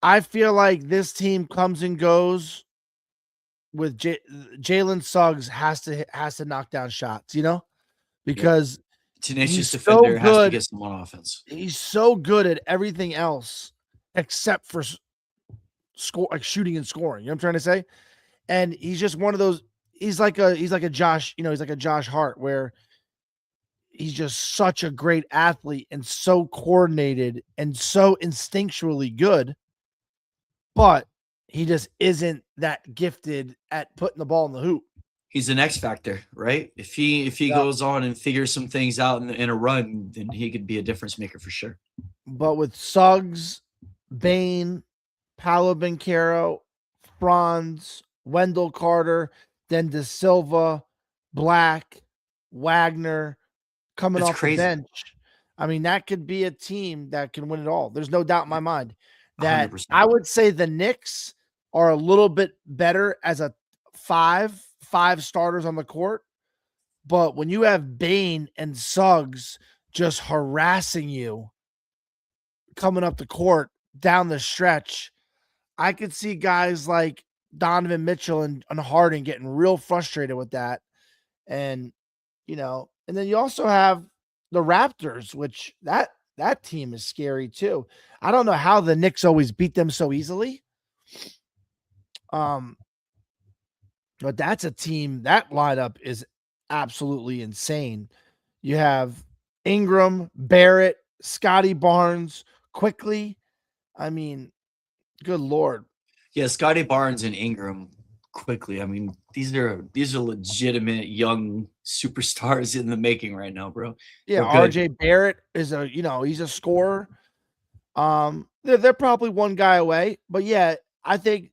I feel like this team comes and goes with Jalen Suggs has to knock down shots, because tenacious he's defender so has to good. get some on offense. He's so good at everything else except for shooting and scoring. You know what I'm trying to say? And he's just one of those. He's like a Josh. He's like a Josh Hart, where he's just such a great athlete and so coordinated and so instinctually good, but he just isn't that gifted at putting the ball in the hoop. He's an X factor, right? If he goes on and figures some things out in a run, then he could be a difference maker for sure. But with Suggs, Bane, Paolo Banchero, Franz, Wendell Carter, then De Silva, Black, Wagner coming off the bench. I mean, that could be a team that can win it all. There's no doubt in my mind that 100%. I would say the Knicks are a little bit better as a five starters on the court. But when you have Bane and Suggs just harassing you coming up the court down the stretch, I could see guys like Donovan Mitchell and Harden getting real frustrated with that. And, and then you also have the Raptors, which that team is scary too. I don't know how the Knicks always beat them so easily. But that's a team, that lineup is absolutely insane. You have Ingram, Barrett, Scotty Barnes, Quickly. I mean, good Lord. Yeah, Scotty Barnes and Ingram Quickly. I mean, these are legitimate young superstars in the making right now, bro. Yeah, RJ Barrett is he's a scorer. They're probably one guy away, but yeah, I think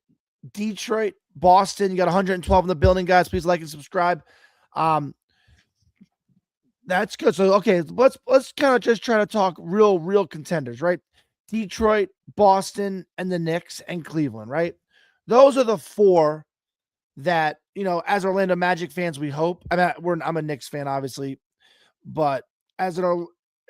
Detroit, Boston, you got 112 in the building, guys. Please like and subscribe. That's good. So okay, let's kind of just try to talk real contenders, right? Detroit, Boston, and the Knicks and Cleveland, right? Those are the 4 that, as Orlando Magic fans, we hope. I'm a Knicks fan, obviously, but as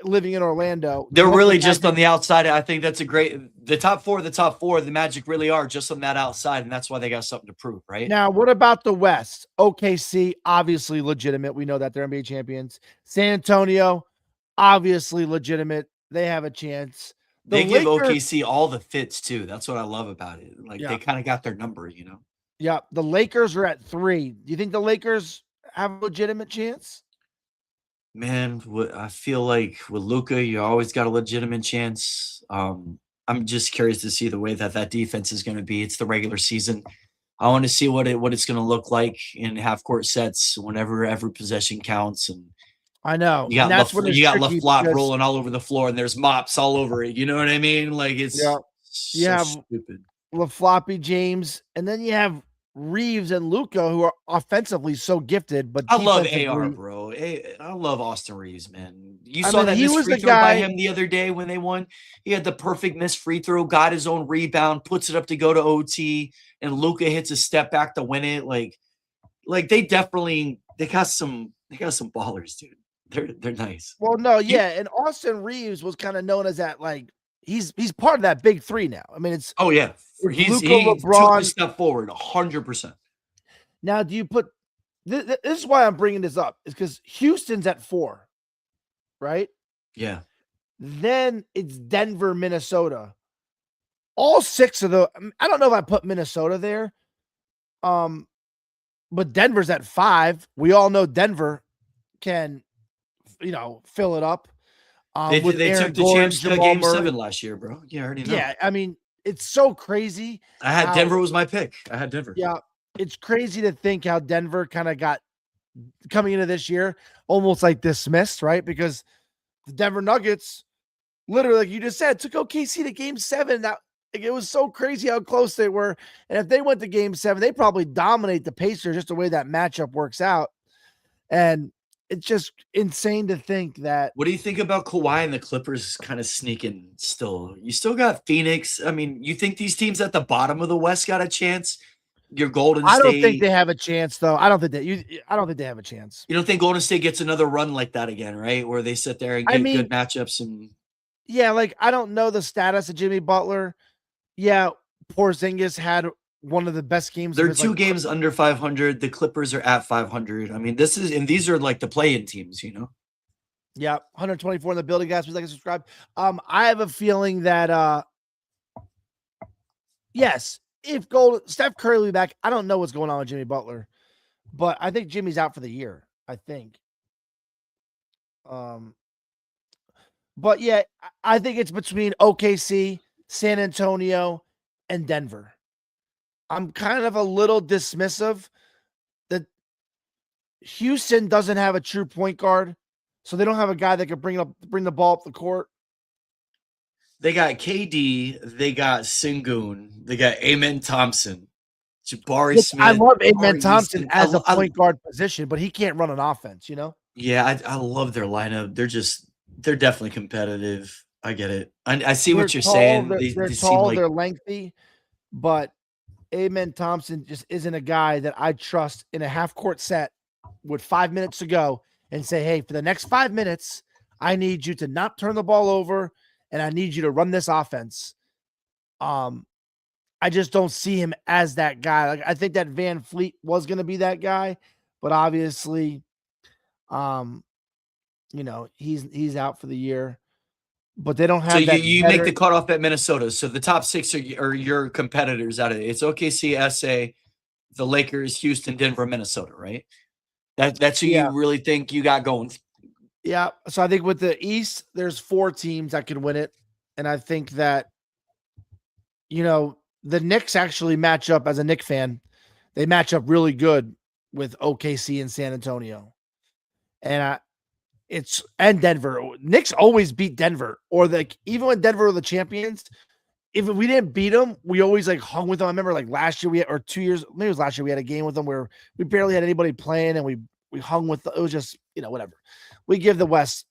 living in Orlando, they're really just on the outside. I think that's the top 4 the Magic really are just on that outside, and that's why they got something to prove, right? Now, what about the West? OKC, obviously legitimate. We know that they're NBA champions. San Antonio, obviously legitimate. They have a chance. They give OKC all the fits too. That's what I love about it. Like they kind of got their number, Yeah, the Lakers are at 3. Do you think the Lakers have a legitimate chance? Man, I feel like with Luka, you always got a legitimate chance. I'm just curious to see the way that defense is going to be. It's the regular season. I want to see what it's going to look like in half court sets whenever every possession counts. And I know, You and got that's when it's you got tricky LaFlop because rolling all over the floor, and there's mops all over it. You know what I mean? Like yeah, it's you so have stupid. LaFloppy James, and then you have Reeves and Luca, who are offensively so gifted, but I love AR, defensively, bro. I love Austin Reeves, man. You I saw mean, that he missed was free the throw by guy. him the other day when they won. He had the perfect missed free throw, got his own rebound, puts it up to go to OT, and Luca hits a step back to win it. Like they got some ballers, dude. They're nice. Well, no, You yeah, and Austin Reeves was kind of known as that. Like he's part of that big three now. I mean, Oh yeah, it's Luca, he took the LeBron. step forward 100%. Now, do you put this is why I'm bringing this up is because Houston's at 4, right? Yeah. Then it's Denver, Minnesota. All 6 of the I don't know if I put Minnesota there. Um, but Denver's at 5. We all know Denver can, fill it up. With They Aaron took the Gordon, champs to Jamal game Murray. 7 last year, bro. You already know. Yeah, I mean, it's so crazy I had how Denver was my pick. I had Denver. yeah, it's crazy to think how Denver kind of got coming into this year almost like dismissed, right? Because the Denver Nuggets, literally, like you just said, took OKC to game 7. That like, it was so crazy how close they were. And if they went to game 7, they probably dominate the Pacers just the way that matchup works out. And it's just insane to think that What do you think about Kawhi and the Clippers kind of sneaking still? You still got Phoenix. I mean, you think these teams at the bottom of the West got a chance? Your Golden I don't think State. they have a chance, though. I don't think they have a chance. You don't think Golden State gets another run like that again, right? Where they sit there and I get good mean, matchups and yeah, like I don't know the status of Jimmy Butler. Yeah, Porzingis had one of the best games of they're his two games under 500. The Clippers are at 500. I mean, these are like the play-in teams, you know? yeah, 124 in the building, guys. Please like and subscribe. I have a feeling that yes, if Steph Curry will be back, I don't know what's going on with Jimmy Butler, but I think Jimmy's out for the year. I think. Um, but yeah, I think it's between OKC, San Antonio, and Denver. I'm kind of a little dismissive that Houston doesn't have a true point guard, so they don't have a guy that can bring the ball up the court. They got KD, they got Sengun, they got Amen Thompson, Jabari Which I Smith, love Amen Corey Thompson Easton. as a point guard position, but he can't run an offense, you know? Yeah, I love their lineup. They're definitely competitive. I get it. I see what you're saying. They're They seem tall, like they're lengthy, but Amen Thompson just isn't a guy that I trust in a half court set with 5 minutes to go and say, hey, for the next 5 minutes, I need you to not turn the ball over and I need you to run this offense. I just don't see him as that guy. Like I think that Van Fleet was going to be that guy, but obviously, um, he's out for the year. But they don't so have that you make the veteran. cutoff at Minnesota. So the top 6 are your competitors out of it. It's OKC, SA, the Lakers, Houston, Denver, Minnesota, right? That's who Yeah, you really think you got going. yeah. So I think with the East, there's 4 teams that can win it, and I think that the Knicks actually match up as a Knicks fan. They match up really good with OKC and San Antonio, and and Denver. Knicks always beat Denver, or like even when Denver were the champions. If we didn't beat them, we always like hung with them. I remember like last year or 2 years, maybe it was last year, we had a game with them where we barely had anybody playing, and we hung with it was just whatever. We give the West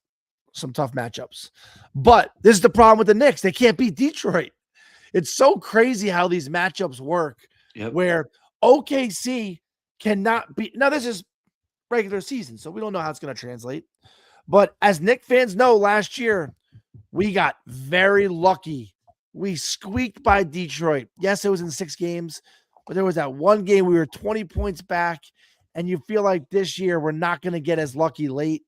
some tough matchups, but this is the problem with the Knicks. They can't beat Detroit. It's so crazy how these matchups work. Yep. Where OKC cannot beat. Now this is regular season, so we don't know how it's going to translate. But as Knicks fans know, last year we got very lucky. We squeaked by Detroit. Yes, it was in 6 games, but there was that one game we were 20 points back, and you feel like this year we're not going to get as lucky late.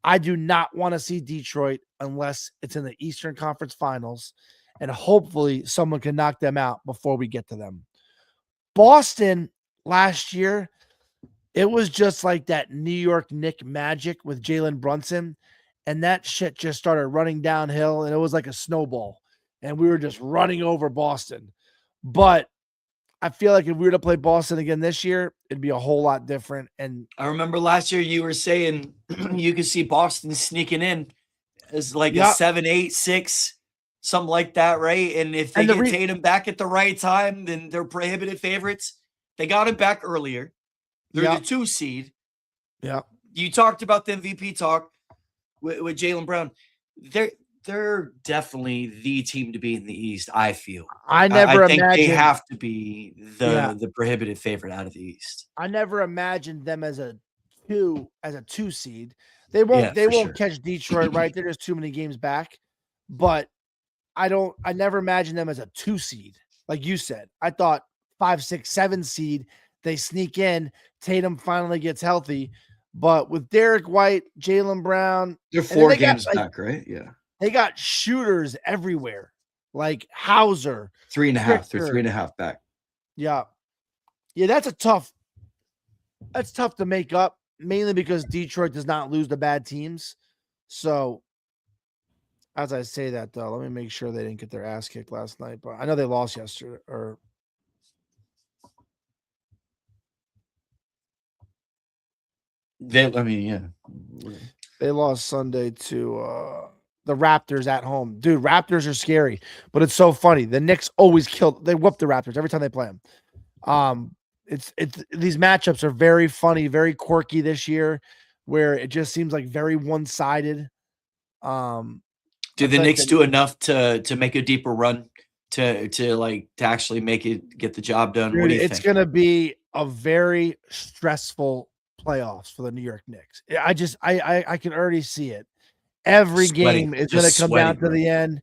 I do not want to see Detroit unless it's in the Eastern Conference Finals, and hopefully someone can knock them out before we get to them. Boston last year, it was just like that New York Knicks magic with Jalen Brunson, and that shit just started running downhill, and it was like a snowball, and we were just running over Boston. But I feel like if we were to play Boston again this year, it'd be a whole lot different. And I remember last year you were saying you could see Boston sneaking in as like a yeah, 7-8-6, something like that, right? And if they and the get Tatum back at the right time, then they're prohibitive favorites. They got him back earlier. They're yeah, the 2 seed. yeah. You talked about the MVP talk with Jaylen Brown. They're they're definitely the team to be in the East, I feel. I I never think they imagined, have to be yeah, the prohibitive favorite out of the East. I never imagined them as a two seed. Yeah, They for won't sure. catch Detroit, right? They're just too many games back. But I never imagined them as a 2 seed. Like you said, I thought 5, 6, 7 seed, they sneak in, Tatum finally gets healthy. But with Derek White, Jaylen Brown, They're and then 4 games like back, right? Yeah. they got shooters everywhere, like Hauser, 3.5. They're Stricker. 3.5 back. Yeah. Yeah, that's tough to make up, mainly because Detroit does not lose to bad teams. So as I say that though, let me make sure they didn't get their ass kicked last night. But I know they lost yesterday, or I mean, yeah. they lost Sunday to the Raptors at home. Dude, Raptors are scary, but it's so funny. The Knicks always they whoop the Raptors every time they play them. It's these matchups are very funny, very quirky this year, where it just seems like very one-sided. I Do the feel like Knicks do enough to make a deeper run to actually make it get the job done? What dude, do you it's think? gonna be a very stressful playoffs for the New York Knicks. I can already see it. Every Sweaty, game is gonna just come sweaty, down to bro. the end.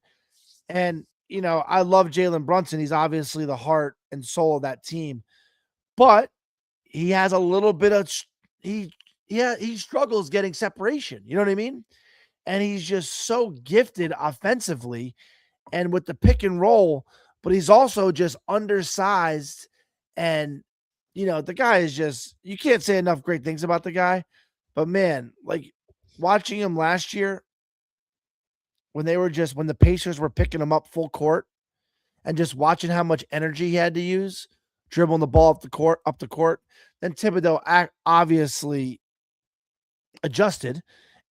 And I love Jalen Brunson. He's obviously the heart and soul of that team, but he has a little bit of he yeah, he struggles getting separation. You know what I mean? And he's just so gifted offensively and with the pick and roll, but he's also just undersized. And the guy is just, you can't say enough great things about the guy. But man, like watching him last year when when the Pacers were picking him up full court and just watching how much energy he had to use dribbling the ball up the court. Then Thibodeau obviously adjusted,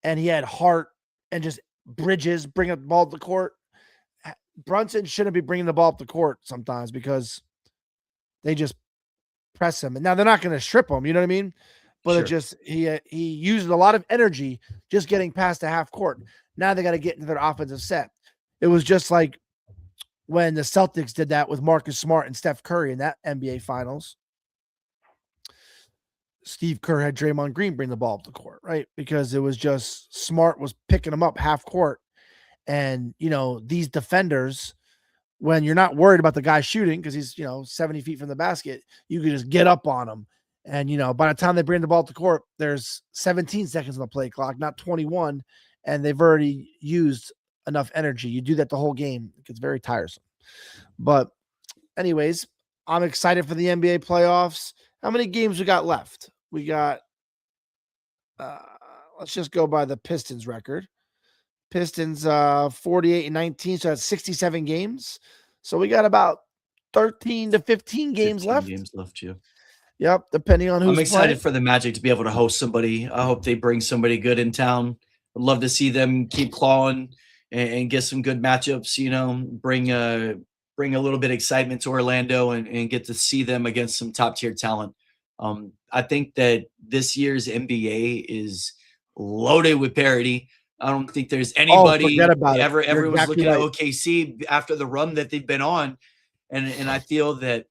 and he had heart and just bridges, bring the ball to the court. Brunson shouldn't be bringing the ball up the court sometimes because they just press him. And now they're not going to strip him, you know what I mean? But it Sure. just he uses a lot of energy just getting past the half court. Now they got to get into their offensive set. It was just like when the Celtics did that with Marcus Smart and Steph Curry in that NBA Finals. Steve Kerr had Draymond Green bring the ball up the court, right? Because it was just Smart was picking him up half court. And, these defenders, when you're not worried about the guy shooting because he's, 70 feet from the basket, you can just get up on him. And, by the time they bring the ball to court, there's 17 seconds on the play clock, not 21. And they've already used enough energy. You do that the whole game. It gets very tiresome. But anyways, I'm excited for the NBA playoffs. How many games we got left? We got, let's just go by the Pistons record. Pistons 48-19, so that's 67 games. So we got about 13 to 15 games 15 left. games left, yeah. Yep, depending on who's I'm excited playing. for the Magic to be able to host somebody. I hope they bring somebody good in town. I'd love to see them keep clawing and get some good matchups. Bring a little bit of excitement to Orlando and get to see them against some top tier talent. I think that this year's NBA is loaded with parity. I don't think there's Oh, forget anybody about it. You're everyone's exactly looking at right. OKC after the run that they've been on. And I feel that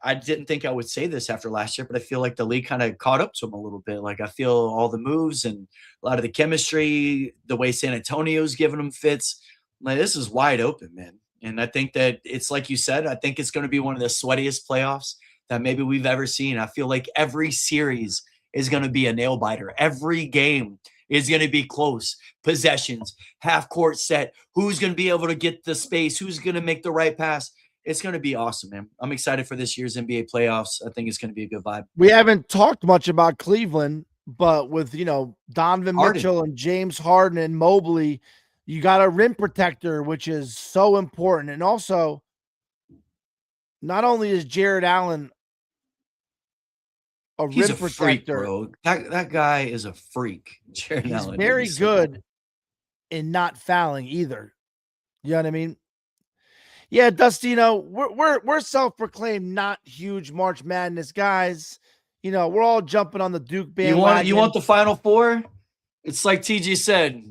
I didn't think I would say this after last year, but I feel like the league kind of caught up to him a little bit. Like I feel all the moves and a lot of the chemistry, the way San Antonio's giving them fits. Like this is wide open, man. And I think that it's like you said, I think it's going to be one of the sweatiest playoffs that maybe we've ever seen. I feel like every series is going to be a nail biter. Every game is going to be close. Possessions, half court set. Who's going to be able to get the space? Who's going to make the right pass? It's going to be awesome, man. I'm excited for this year's NBA playoffs. I think it's going to be a good vibe. We haven't talked much about Cleveland, but with, Donovan Harden. Mitchell and James Harden and Mobley, you got a rim protector, which is so important. And also, not only is Jared Allen a He's a rim freak, protector, bro. That guy is a freak. Jared he's Allen, dude, very he's so good. good in not fouling either. You know what I mean? Yeah, Dustino, we're self-proclaimed not huge March Madness guys. You know, we're all jumping on the Duke You want bandwagon. the Final Four? It's like TG said.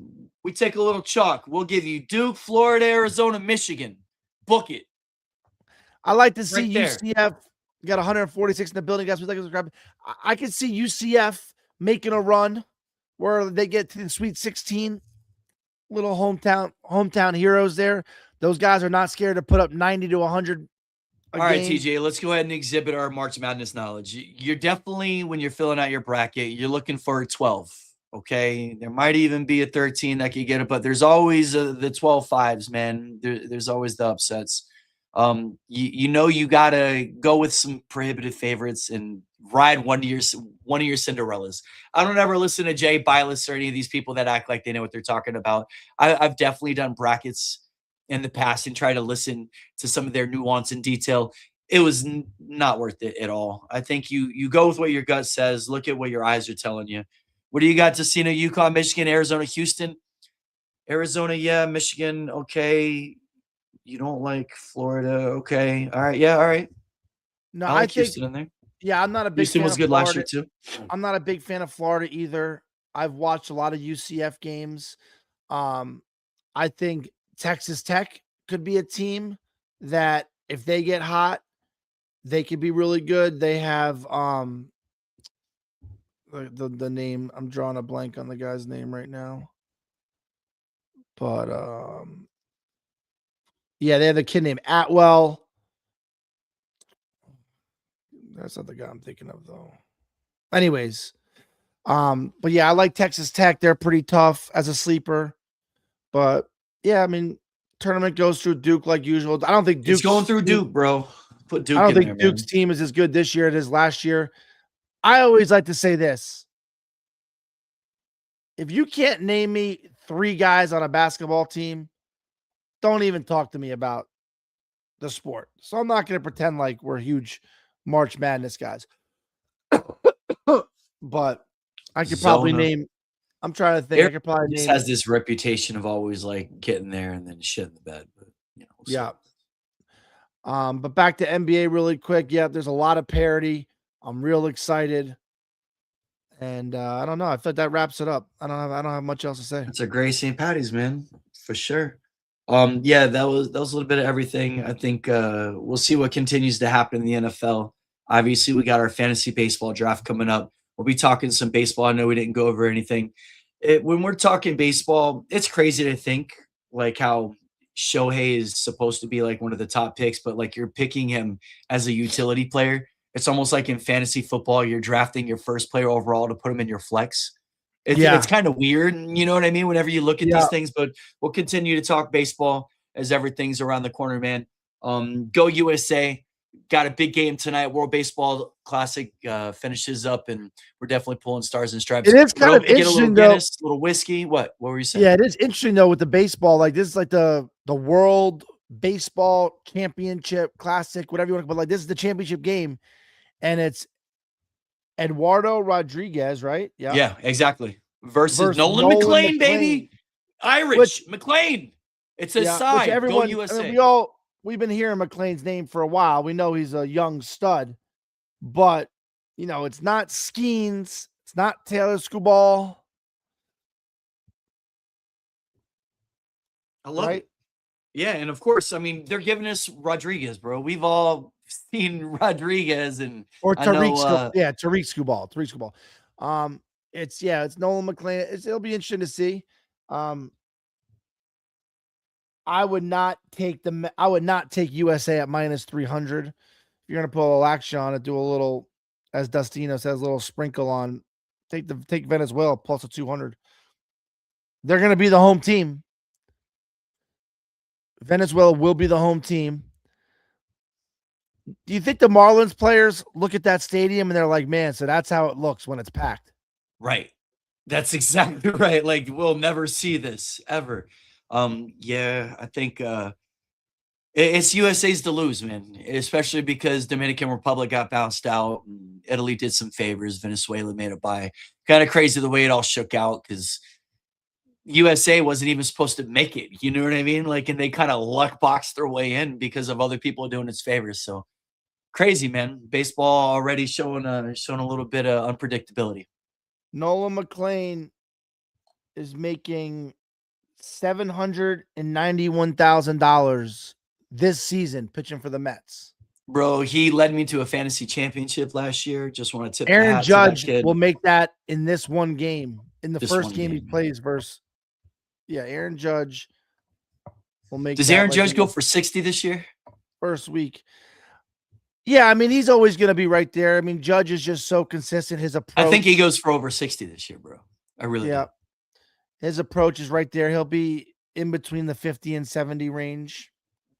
We take a little chalk. We'll give you Duke, Florida, Arizona, Michigan. Book it I like to see right there. UCF got 146 in the building. Guys, I can see UCF making a run where they get to the Sweet 16. Little hometown heroes there. Those guys are not scared to put up 90 to 100 a All right, game. TJ, let's go ahead and exhibit our March Madness knowledge. You're definitely, when you're filling out your bracket, you're looking for a 12. Okay. There might even be a 13 that could get it, but there's always the 12 fives, man. There's always the upsets. You know, you got to go with some prohibitive favorites and ride one of your Cinderellas. I don't ever listen to Jay Bilas or any of these people that act like they know what they're talking about. I've definitely done brackets in the past and try to listen to some of their nuance and detail. It was not worth it at all. I think you go with what your gut says. Look at what your eyes are telling you. What do you got? Tennessee, Yukon, Michigan, Arizona, Houston, Arizona. Yeah, Michigan. Okay. You don't like Florida. Okay. All right. Yeah. All right. No, I I like think, Houston in there. yeah, I'm not a big Houston fan was of good last year Florida. too. I'm not a big fan of Florida either. I've watched a lot of UCF games. Um, I think Texas Tech could be a team that if they get hot, they could be really good. They have the name. I'm drawing a blank on the guy's name right now. But yeah, they have a kid named Atwell. That's not the guy I'm thinking of though. Anyways, but yeah, I like Texas Tech. They're pretty tough as a sleeper. But yeah, I mean, tournament goes through Duke like usual. It's going through Duke, bro. Put I Duke don't in there, think Duke's man. team is as good this year as it is last year. I always like to say this. If you can't name me 3 guys on a basketball team, don't even talk to me about the sport. So I'm not going to pretend like we're huge March Madness guys. But I could probably Zona. name, I'm trying to think. I Arizona could probably just name, has this reputation of always like getting there and then shit in the bed. But we'll see. yeah. But back to NBA really quick. Yeah, there's a lot of parity. I'm real excited. And I don't know. I thought that wraps it up. I don't have much else to say. It's a great St. Patty's, man, for sure. Yeah, that was a little bit of everything. I think we'll see what continues to happen in the NFL. Obviously, we got our fantasy baseball draft coming up. We'll be talking some baseball. I know we didn't go over anything. When we're talking baseball, it's crazy to think like how Shohei is supposed to be like one of the top picks, but like you're picking him as a utility player. It's almost like in fantasy football, you're drafting your first player overall to put him in your flex. It's Yeah. kind of weird, you know what I mean? Whenever you look at these Yeah. things, but we'll continue to talk baseball as everything's around the corner, man. Go USA! Got a big game tonight. World Baseball Classic finishes up, and we're definitely pulling stars and stripes. It is We're kind of hoping to get a little interesting though. Guinness, a little whiskey. What were you saying? Yeah, it is interesting though with the baseball. Like this is like the World Baseball Championship Classic, whatever you want to. But like this is the championship game, and it's Eduardo Rodriguez, right? Yep. Yeah, exactly. Versus Versus Nolan Nolan McLean, McLean, baby. Irish which McLean. It's a which side. Go everyone, I mean, USA. we've been hearing McLean's name for a while. We know he's a young stud, but you know, it's not Skeens, it's not Taylor Skubal, I love right? it. Yeah, and of course, I mean, they're giving us Rodriguez, bro. We've all seen Rodriguez, and Or I know Tariq Skubal. Tariq Skubal. It's Nolan McLean. It'll be interesting to see. Um, I would not take USA at minus 300. If you're gonna put a little action on it, do a little, as Dustino says, a little sprinkle on. Take Venezuela plus a 200. They're gonna be the home team. Venezuela will be the home team. Do you think the Marlins players look at that stadium and they're like, man, so that's how it looks when it's packed? right. That's exactly right. Like we'll never see this ever. Yeah, I think It's USA's to lose, man, especially because Dominican Republic got bounced out. And Italy did some favors. Venezuela made a bye. Kind of crazy the way it all shook out because USA wasn't even supposed to make it. You know what I mean? Like, and they kind of luck boxed their way in because of other people doing its favors. So crazy, man. Baseball already showing a little bit of unpredictability. Nolan McLean is making $791,000 this season pitching for the Mets. Bro, he led me to a fantasy championship last year. Just want to tip the Aaron hat Judge to that kid. will make that in this one game, in the This first one game he game. plays versus. Yeah, Aaron Judge will make. Does that Aaron like Judge in go the for 60 this year? first week? Yeah, I mean, he's always going to be right there. I mean, Judge is just so consistent. His approach. I think he goes for over 60 this year, bro. I really do. His approach is right there. He'll be in between the 50 and 70 range.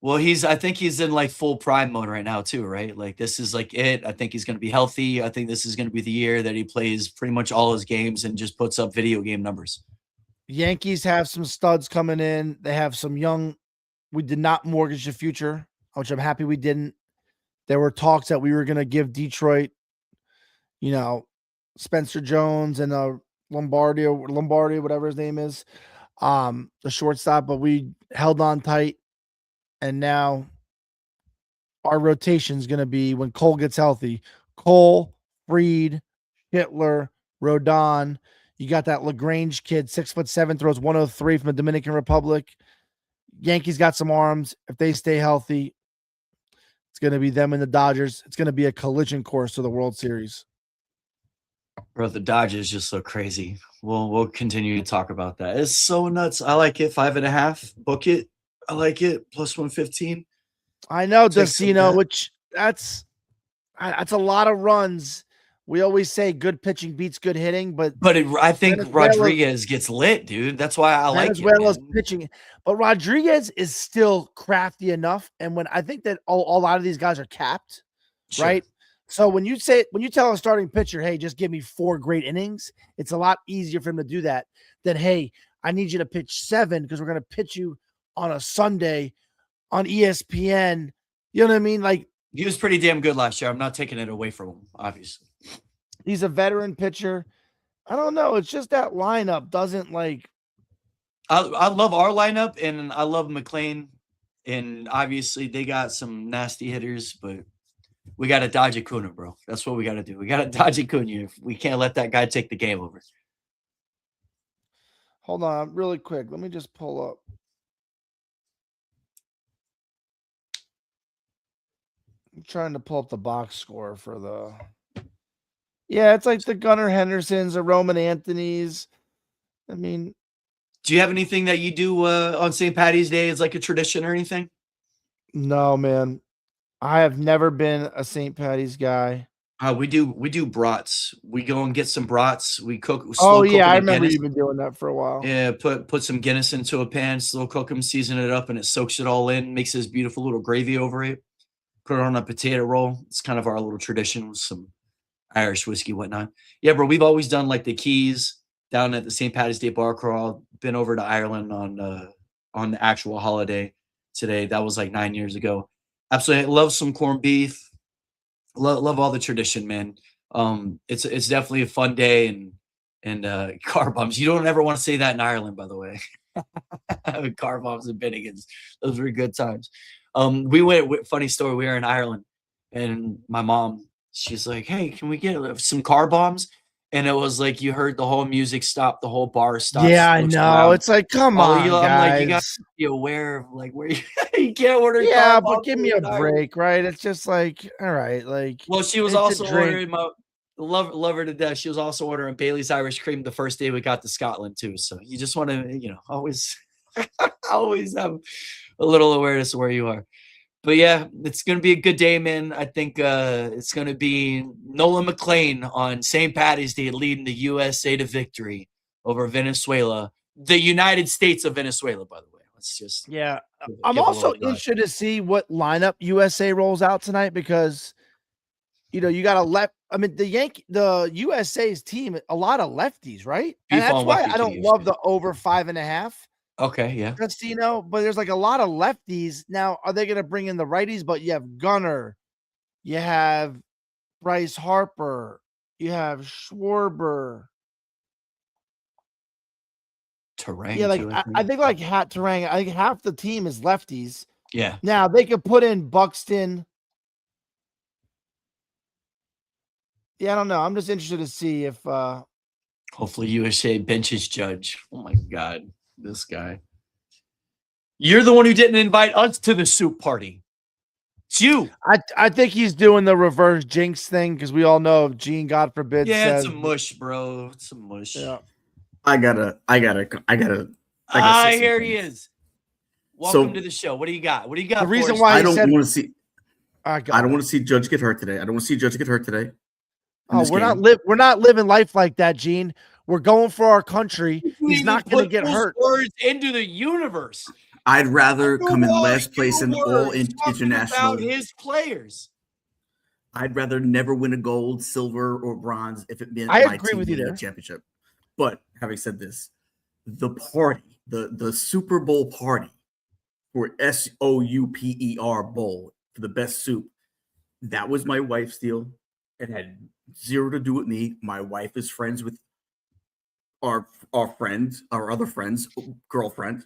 Well, I think he's in like full prime mode right now too, right? Like this is like it. I think he's going to be healthy. I think this is going to be the year that he plays pretty much all his games and just puts up video game numbers. Yankees have some studs coming in. They have some young. We did not mortgage the future, which I'm happy we didn't. There were talks that we were going to give Detroit, Spencer Jones and Lombardi, whatever his name is, the shortstop, but we held on tight. And now our rotation is going to be, when Cole gets healthy, Cole, Fried, Hitler, Rodon. You got that LaGrange kid, 6'7", throws 103 from the Dominican Republic. Yankees got some arms. If they stay healthy, it's going to be them and the Dodgers. It's going to be a collision course to the World Series. Bro, the Dodgers just look crazy. We'll continue to talk about that. It's so nuts. I like it. 5.5. Book it. I like it. Plus 115. I know, Destino, which that's a lot of runs. We always say good pitching beats good hitting, but I think Rodriguez gets lit, dude. That's why I like it. Venezuela's pitching, but Rodriguez is still crafty enough. And when I think that a lot of these guys are capped, Sure. right? So when you tell a starting pitcher, hey, just give me 4 great innings, it's a lot easier for him to do that than, hey, I need you to pitch 7 because we're going to pitch you on a Sunday on ESPN. You know what I mean? Like, he was pretty damn good last year. I'm not taking it away from him, obviously. He's a veteran pitcher. I don't know. It's just that lineup doesn't like. I love our lineup, and I love McLean. And obviously, they got some nasty hitters, but we got to dodge Acuna, bro. That's what we got to do. We got to dodge Acuna. We can't let that guy take the game over. Hold on, really quick. Let me just pull up. I'm trying to pull up the box score for the. Yeah, it's like the Gunnar Hendersons, the Roman Anthony's. I mean, do you have anything that you do on St. Patty's Day as like a tradition or anything? No, man. I have never been a St. Patty's guy. We do brats. We go and get some brats. We cook. Oh yeah, I remember you've been doing that for a while. Yeah, put some Guinness into a pan, slow cook them, season it up, and it soaks it all in. Makes this beautiful little gravy over it. Put it on a potato roll. It's kind of our little tradition with some Irish whiskey, whatnot. Yeah, bro. We've always done like the Keys down at the St. Patty's Day bar crawl. Been over to Ireland on the actual holiday today. That was like 9 years ago. Absolutely, love some corned beef. Love all the tradition, man. It's definitely a fun day and car bombs. You don't ever want to say that in Ireland, by the way. Car bombs and Bennigan's. Those were good times. We went. Funny story. We were in Ireland, and my mom, she's like, "Hey, can we get some car bombs?" And it was like you heard the whole music stop, the whole bar stops. Yeah, I know. Around. It's like, come on, guys. I'm like, you got to be aware of like where you can't order. Yeah, but give me a break, right? It's just like, all right, like. Well, she was also ordering love her to death. She was also ordering Bailey's Irish Cream the first day we got to Scotland too. So you just want to, always have a little awareness of where you are. But yeah, it's going to be a good day, man. I think it's going to be Nolan McLean on St. Patty's Day leading the USA to victory over Venezuela, the United States of Venezuela, by the way. Let's just I'm also interested to see what lineup USA rolls out tonight because, you got the USA's team, a lot of lefties, right? And that's why I don't love the over 5.5. Okay, yeah. casino, but there's like a lot of lefties. Now, are they going to bring in the righties? But you have Gunner, you have Bryce Harper, you have Schwarber. Yeah, Terang like too, I I think. think like Hat Terang, I think half the team is lefties. Yeah. Now they could put in Buxton. Yeah, I don't know. I'm just interested to see if Hopefully USA benches Judge. Oh my God, this guy. You're the one who didn't invite us to the soup party. It's you. I think he's doing the reverse jinx thing because we all know if Gene, God forbid, Yeah, it's says a mush, bro. It's a mush. yeah. I gotta say Here he something. is. Welcome So to the show. What do you got? What do you got The for reason us? why I he don't said want to see I I don't want to see Judge get hurt today. I don't want to see Judge get hurt today. Oh, we're not living life like that, Gene. We're going for our country. You He's even not going to put get those hurt. words into the universe. I'd rather come in After last place your in all words talking international. about his players. I'd rather never win a gold, silver, or bronze if it meant I my agree team with you winning there. a championship. But having said this, the party, the Super Bowl party for SOUPER Bowl for the best soup, that was my wife's deal. It had zero to do with me. My wife is friends with our friends, our other friends, girlfriend,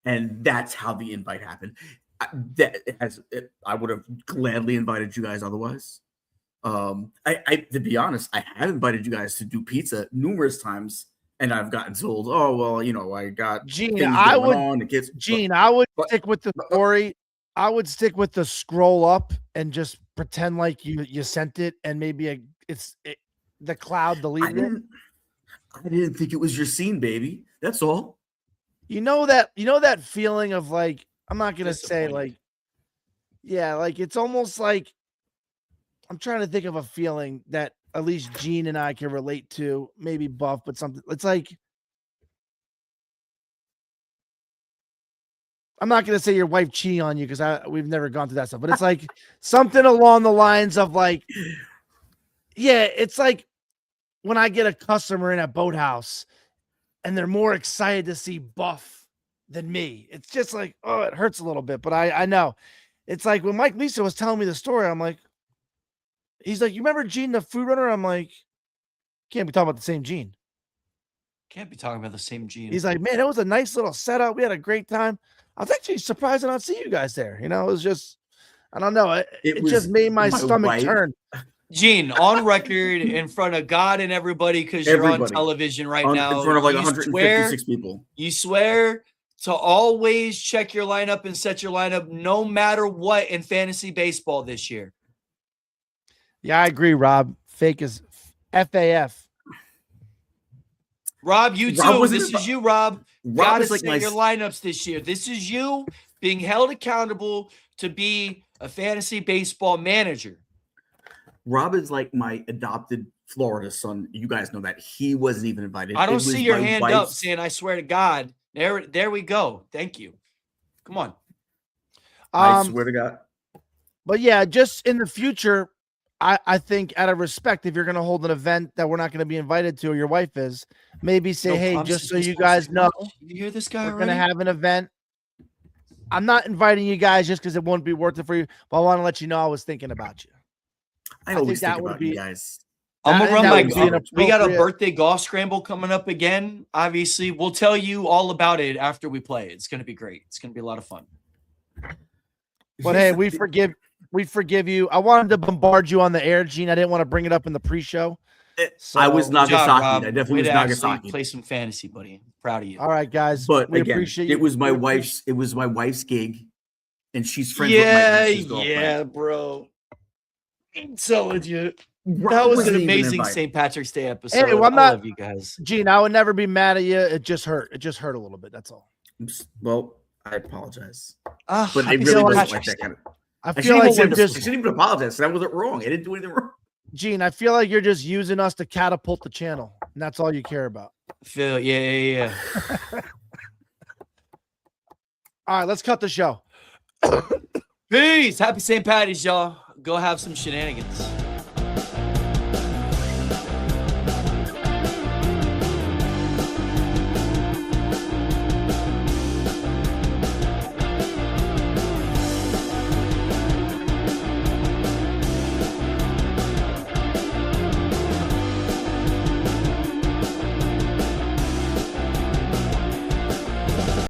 and that's how the invite happened. I would have gladly invited you guys otherwise. I to be honest, I have invited you guys to do pizza numerous times, and I've gotten told, "Oh well, you know, I got Gene, things I going would on." The kids, Gene, I would but- stick with the story. I would stick with the scroll up and just pretend like you sent it and maybe the cloud I deleted it. didn't think it was your scene, baby. That's all. You know that feeling of like I'm not gonna say Disappointed. like yeah, like it's almost like I'm trying to think of a feeling that at least Gene and I can relate to, maybe Buff, but something it's like I'm not gonna say your wife cheating on you because we've never gone through that stuff, but it's like something along the lines of like, yeah, it's like when I get a customer in a boathouse and they're more excited to see Buff than me. It's just like, oh, it hurts a little bit, but I know. It's like when Mike Lisa was telling me the story, I'm like, he's like, you remember Gene the food runner? I'm like, can't be talking about the same Gene. Can't be talking about the same Gene. He's like, man, it was a nice little setup. We had a great time. I was actually surprised to not see you guys there. You know, it was just, I don't know. It just made my stomach wife. turn. Gene, on record in front of God and everybody, because you're on Everybody. television right now. In front of like you 156 people. You swear to always check your lineup and set your lineup no matter what in fantasy baseball this year. Yeah, I agree, Rob. Fake is FAF. Rob, you too. Rob This is you, Rob. Rob Gotta is like set your lineups this year. This is you being held accountable to be a fantasy baseball manager. Rob is like my adopted Florida son. You guys know that. He wasn't even invited. I It don't was see your my hand up wife's- saying, I swear to God. There we go. Thank you. Come on. I swear to God. But yeah, just in the future, I think out of respect, if you're going to hold an event that we're not going to be invited to, or your wife is, maybe say, No hey, promises just so are you supposed guys to know, come. You hear this guy we're already? going to have an event. I'm not inviting you guys just because it won't be worth it for you, but I want to let you know I was thinking about you. I think always that think would about be- you guys. I'm That- gonna that run would be my. an We got a appropriate- birthday golf scramble coming up again. Obviously, we'll tell you all about it after we play. It's gonna be great. It's gonna be a lot of fun. But hey, we forgive you. I wanted to bombard you on the air, Gene. I didn't want to bring it up in the pre-show. I was So- Good job, Nagasaki. Rob. I definitely Way was to actually Nagasaki. play some fantasy, buddy. Proud of you. All right, guys. But we again, appreciate you. it was my We appreciate- wife's. It was my wife's gig, and she's friends with my niece's girlfriend. bro. I'm telling you. Rob That was an wasn't even amazing invited. St. Patrick's Day episode. Hey, well, I'm I not- love you guys. Gene, I would never be mad at you. It just hurt. It just hurt a little bit. That's all. Well, I apologize, Ah, but it happy really St. wasn't like Patrick's that Day. kind of. I I feel shouldn't, like even, you're say- I just, shouldn't even apologize. That wasn't wrong. I didn't do anything wrong. Gene, I feel like you're just using us to catapult the channel, and that's all you care about. Phil, yeah. All right, let's cut the show. Peace. Happy St. Patty's, y'all. Go have some shenanigans.